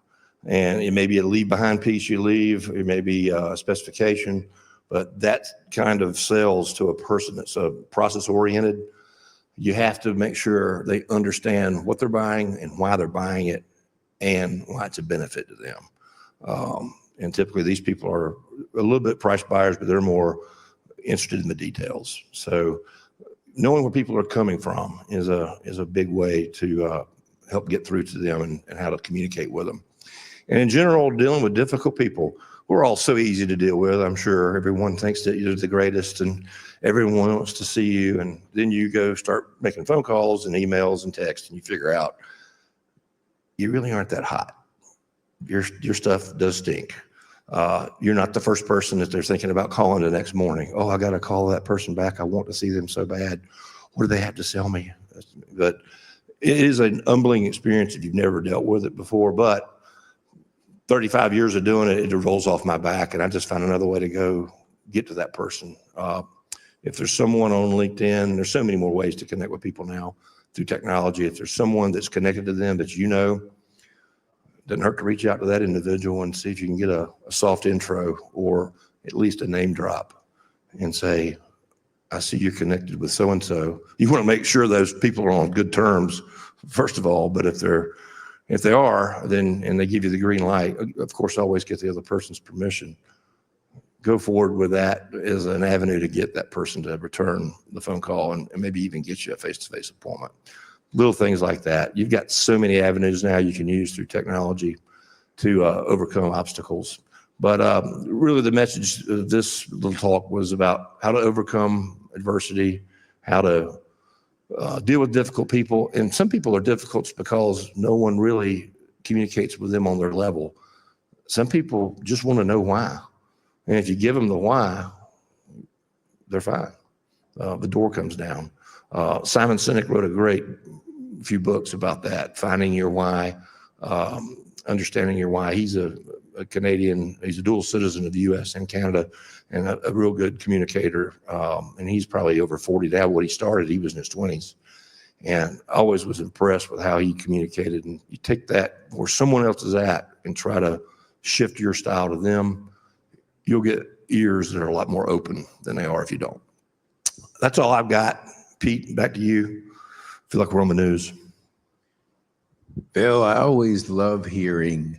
And it may be a leave behind piece you leave, it may be a specification, but that kind of sells to a person that's a process-oriented. You have to make sure they understand what they're buying and why they're buying it and why it's a benefit to them. And typically these people are a little bit price buyers, but they're more interested in the details. So knowing where people are coming from is a big way to help get through to them and how to communicate with them. And in general, dealing with difficult people, we're all so easy to deal with. I'm sure everyone thinks that you're the greatest and everyone wants to see you. And then you go start making phone calls and emails and texts, and you figure out you really aren't that hot. Your stuff does stink. You're not the first person that they're thinking about calling the next morning. Oh, I got to call that person back. I want to see them so bad. What do they have to sell me? But it is an humbling experience if you've never dealt with it before. But 35 years of doing it, it rolls off my back, and I just found another way to go get to that person. If there's someone on LinkedIn, there's so many more ways to connect with people now through technology. If there's someone that's connected to them that you know, doesn't hurt to reach out to that individual and see if you can get a soft intro or at least a name drop and say, I see you're connected with so-and-so. You want to make sure those people are on good terms, first of all, but if they are, then, and they give you the green light, of course, always get the other person's permission. Go forward with that as an avenue to get that person to return the phone call and maybe even get you a face-to-face appointment. Little things like that. You've got so many avenues now you can use through technology to overcome obstacles. But really the message of this little talk was about how to overcome adversity, how to deal with difficult people. And some people are difficult because no one really communicates with them on their level. Some people just want to know why. And if you give them the why, they're fine. The door comes down. Simon Sinek wrote a great few books about that, finding your why, understanding your why. He's a Canadian, he's a dual citizen of the US and Canada, and a real good communicator. And he's probably over 40 now. When he started, he was in his 20s. And I always was impressed with how he communicated. And you take that where someone else is at and try to shift your style to them, you'll get ears that are a lot more open than they are if you don't. That's all I've got. Pete, back to you. I feel like we're on the news. Bill, I always love hearing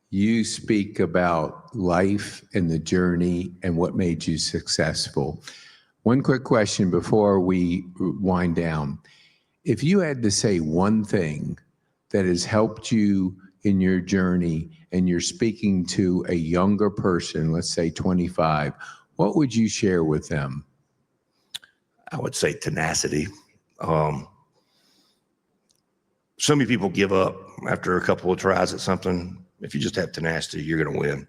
you speak about life and the journey and what made you successful. One quick question before we wind down. If you had to say one thing that has helped you in your journey and you're speaking to a younger person, let's say 25, what would you share with them? I would say tenacity. So many people give up after a couple of tries at something. If you just have tenacity, you're going to win.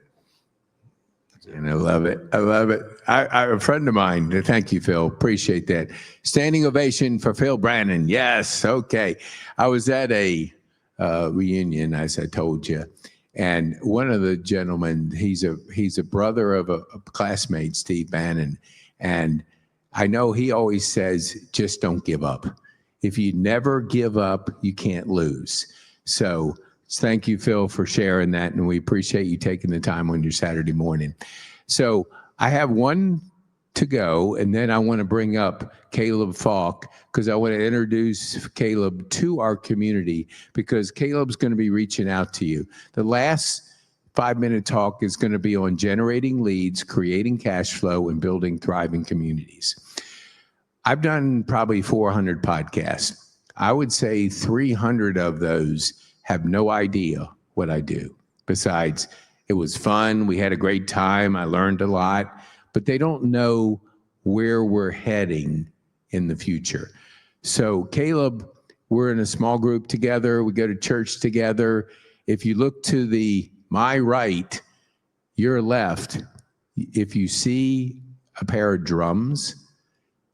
And I love it. I love it. A friend of mine, thank you, Phil. Appreciate that. Standing ovation for Phil Brannon. Yes. Okay. I was at a reunion, as I told you. And one of the gentlemen, he's a brother of a classmate, Steve Bannon. And I know he always says, just don't give up. If you never give up, you can't lose. So thank you, Phil, for sharing that. And we appreciate you taking the time on your Saturday morning. So I have one to go, and then I want to bring up Caleb Falk because I want to introduce Caleb to our community because Caleb's going to be reaching out to you. The last 5-minute talk is going to be on generating leads, creating cash flow, and building thriving communities. I've done probably 400 podcasts. I would say 300 of those have no idea what I do. Besides, it was fun. We had a great time. I learned a lot, but they don't know where we're heading in the future. So Caleb, we're in a small group together. We go to church together. If you look to my right, your left, if you see a pair of drums,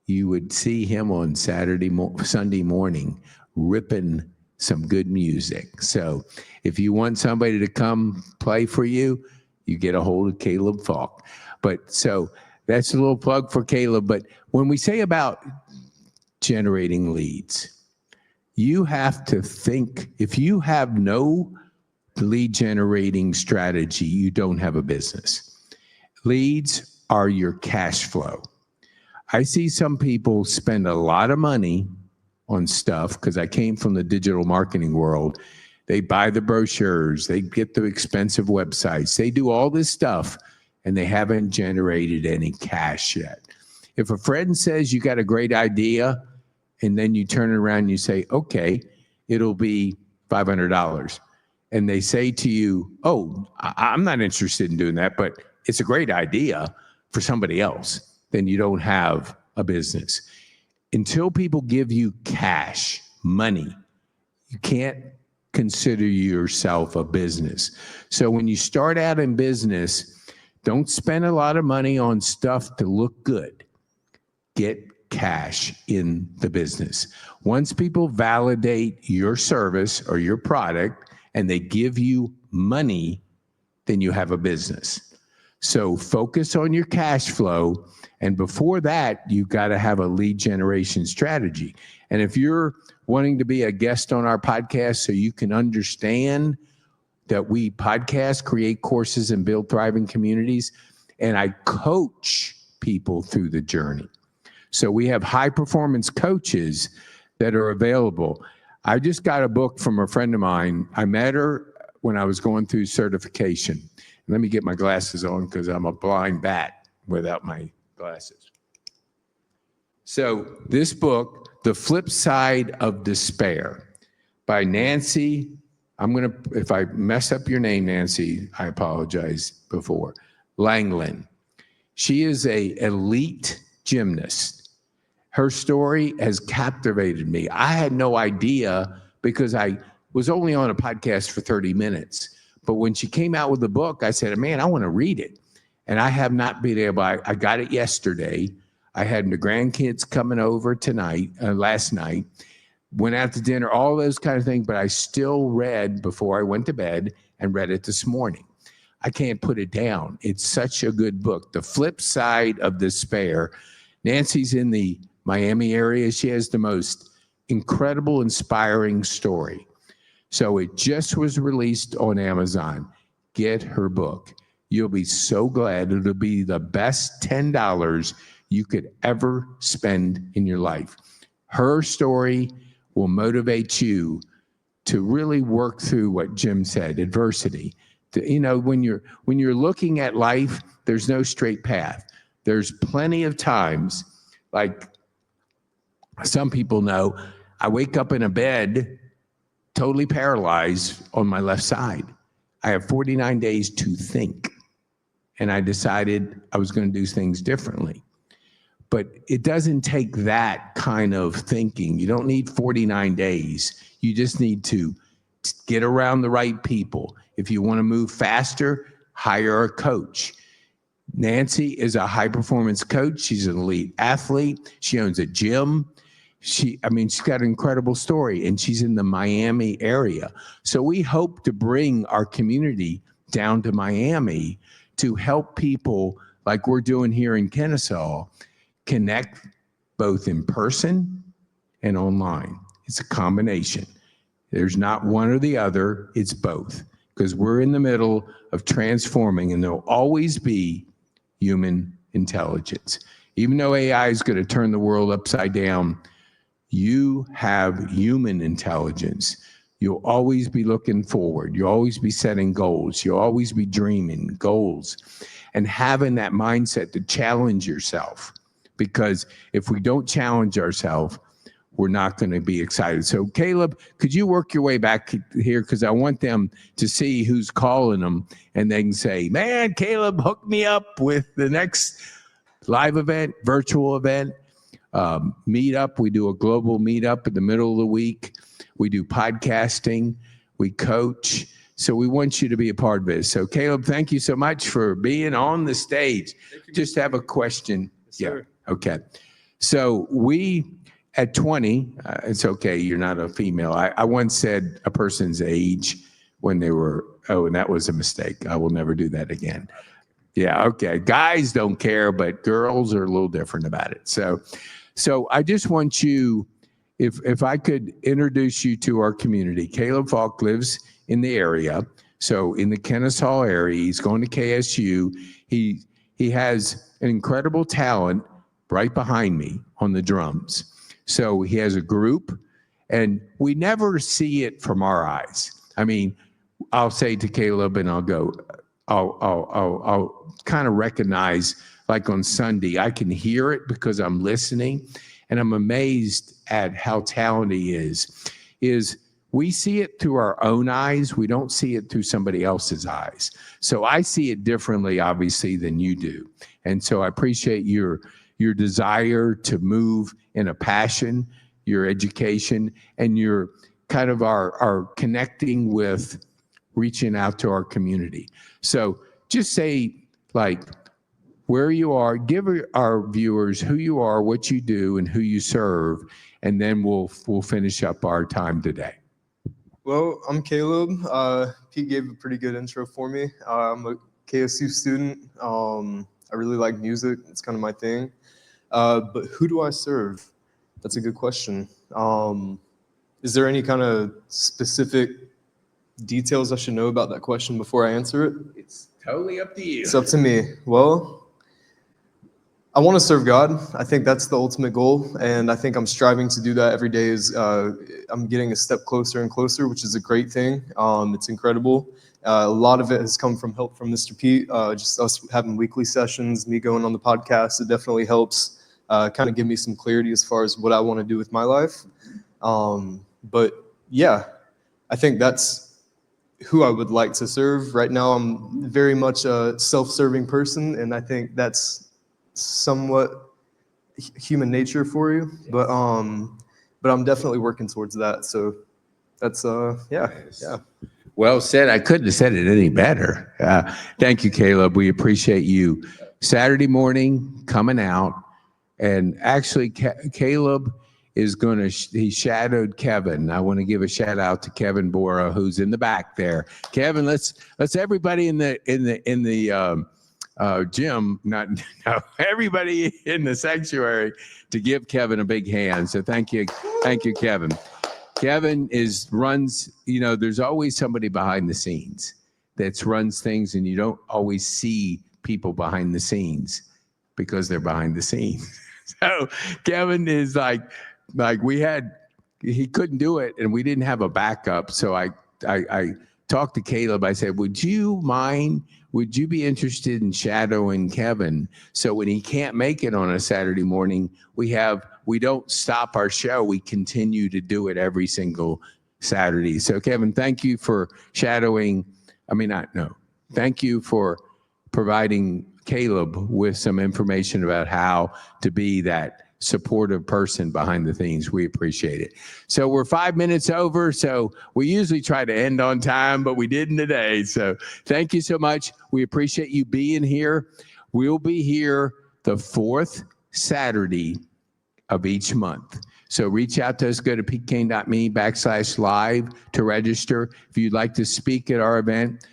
you would see him on Sunday morning ripping some good music. So if you want somebody to come play for you, you get a hold of Caleb Falk. But so that's a little plug for Caleb. But when we say about generating leads, you have to think, if you have no lead generating strategy, you don't have a business. Leads are your cash flow. I see some people spend a lot of money on stuff because I came from the digital marketing world. They buy the brochures, they get the expensive websites, they do all this stuff, and they haven't generated any cash yet. If a friend says you got a great idea, and then you turn it around and you say, okay, it'll be $500. And they say to you, oh, I'm not interested in doing that, but it's a great idea for somebody else, then you don't have a business. Until people give you cash, money, you can't consider yourself a business. So when you start out in business, don't spend a lot of money on stuff to look good. Get cash in the business. Once people validate your service or your product and they give you money, then you have a business. So focus on your cash flow. And before that, you've got to have a lead generation strategy. And if you're wanting to be a guest on our podcast so you can understand that we podcast, create courses, and build thriving communities, and I coach people through the journey. So we have high performance coaches that are available. I just got a book from a friend of mine. I met her when I was going through certification. Let me get my glasses on because I'm a blind bat without my glasses. So this book, The Flip Side of Despair by Nancy. If I mess up your name, Nancy, I apologize before. Langland. She is an elite gymnast. Her story has captivated me. I had no idea because I was only on a podcast for 30 minutes. But when she came out with the book, I said, man, I want to read it. And I have not been able, I got it yesterday. I had the grandkids coming over last night, went out to dinner, all those kind of things, but I still read before I went to bed and read it this morning. I can't put it down. It's such a good book. The Flip Side of Despair. Nancy's in the Miami area. She has the most incredible, inspiring story. So it just was released on Amazon. Get her book. You'll be so glad. It'll be the best $10 you could ever spend in your life. Her story will motivate you to really work through what Jim said, adversity. When you're looking at life, there's no straight path. There's plenty of times, like some people know, I wake up in a bed totally paralyzed on my left side. I have 49 days to think. And I decided I was going to do things differently. But it doesn't take that kind of thinking. You don't need 49 days. You just need to get around the right people. If you want to move faster, hire a coach. Nancy is a high performance coach. She's an elite athlete. She owns a gym. She's got an incredible story, and she's in the Miami area. So we hope to bring our community down to Miami to help people like we're doing here in Kennesaw connect both in person and online. It's a combination. There's not one or the other, it's both, because we're in the middle of transforming, and there'll always be human intelligence. Even though AI is going to turn the world upside down, you have human intelligence. You'll always be looking forward. You'll always be setting goals. You'll always be dreaming goals and having that mindset to challenge yourself. Because if we don't challenge ourselves, we're not going to be excited. So Caleb, could you work your way back here? Because I want them to see who's calling them, and they can say, man, Caleb, hook me up with the next live event, virtual event, meetup. We do a global meetup in the middle of the week. We do podcasting. We coach. So we want you to be a part of this. So Caleb, thank you so much for being on the stage. Just have a question. Yes, sir. Yeah. Okay. So we, at 20, it's okay, you're not a female. I once said a person's age when they were, and that was a mistake. I will never do that again. Yeah, okay. Guys don't care, but girls are a little different about it. So I just want you, if I could introduce you to our community. Caleb Falk lives in the area. So in the Kennesaw area, he's going to KSU. He has an incredible talent right behind me on the drums. So he has a group, and we never see it from our eyes. I mean, I'll say to Caleb, and I'll kind of recognize, like on Sunday, I can hear it because I'm listening, and I'm amazed at how talented he is we see it through our own eyes. We don't see it through somebody else's eyes. So I see it differently, obviously, than you do. And so I appreciate your desire to move in a passion, your education, and your kind of our connecting with reaching out to our community. So just say, like, where you are, give our viewers who you are, what you do, and who you serve, and then we'll finish up our time today. Well, I'm Caleb. Pete gave a pretty good intro for me. I'm a KSU student. I really like music. It's kind of my thing. But who do I serve? That's a good question. Is there any kind of specific details I should know about that question before I answer it? It's totally up to you. It's up to me. Well, I want to serve God. I think that's the ultimate goal, and I think I'm striving to do that every day. I'm getting a step closer and closer, which is a great thing. It's incredible. A lot of it has come from help from Mr. Pete, just us having weekly sessions, me going on the podcast. It definitely helps kind of give me some clarity as far as what I want to do with my life. But yeah, I think that's who I would like to serve. Right now, I'm very much a self-serving person, and I think that's somewhat human nature for you, but I'm definitely working towards that. So that's yeah. Well said. I couldn't have said it any better. Thank you, Caleb. We appreciate you. Saturday morning coming out, and actually Caleb is going to, he shadowed Kevin. I want to give a shout out to Kevin Bora, who's in the back there. Kevin, let's everybody in the Jim, everybody in the sanctuary to give Kevin a big hand. So thank you, Kevin. Kevin runs, there's always somebody behind the scenes that runs things, and you don't always see people behind the scenes because they're behind the scenes. So Kevin is like he couldn't do it, and we didn't have a backup. So I talked to Caleb. I said, would you be interested in shadowing Kevin? So when he can't make it on a Saturday morning, we don't stop our show. We continue to do it every single Saturday. So Kevin, thank you for shadowing. Thank you for providing Caleb with some information about how to be that supportive person behind the things. We appreciate it. So we're 5 minutes over. So we usually try to end on time, but we didn't today. So thank you so much. We appreciate you being here. We'll be here the fourth Saturday of each month. So reach out to us. Go to PeteKane.me/live to register. If you'd like to speak at our event,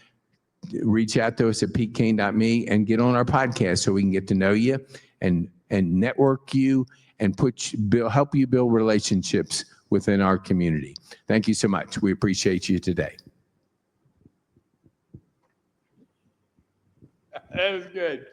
reach out to us at PeteKane.me and get on our podcast so we can get to know you and network you and help you build relationships within our community. Thank you so much. We appreciate you today. That was good.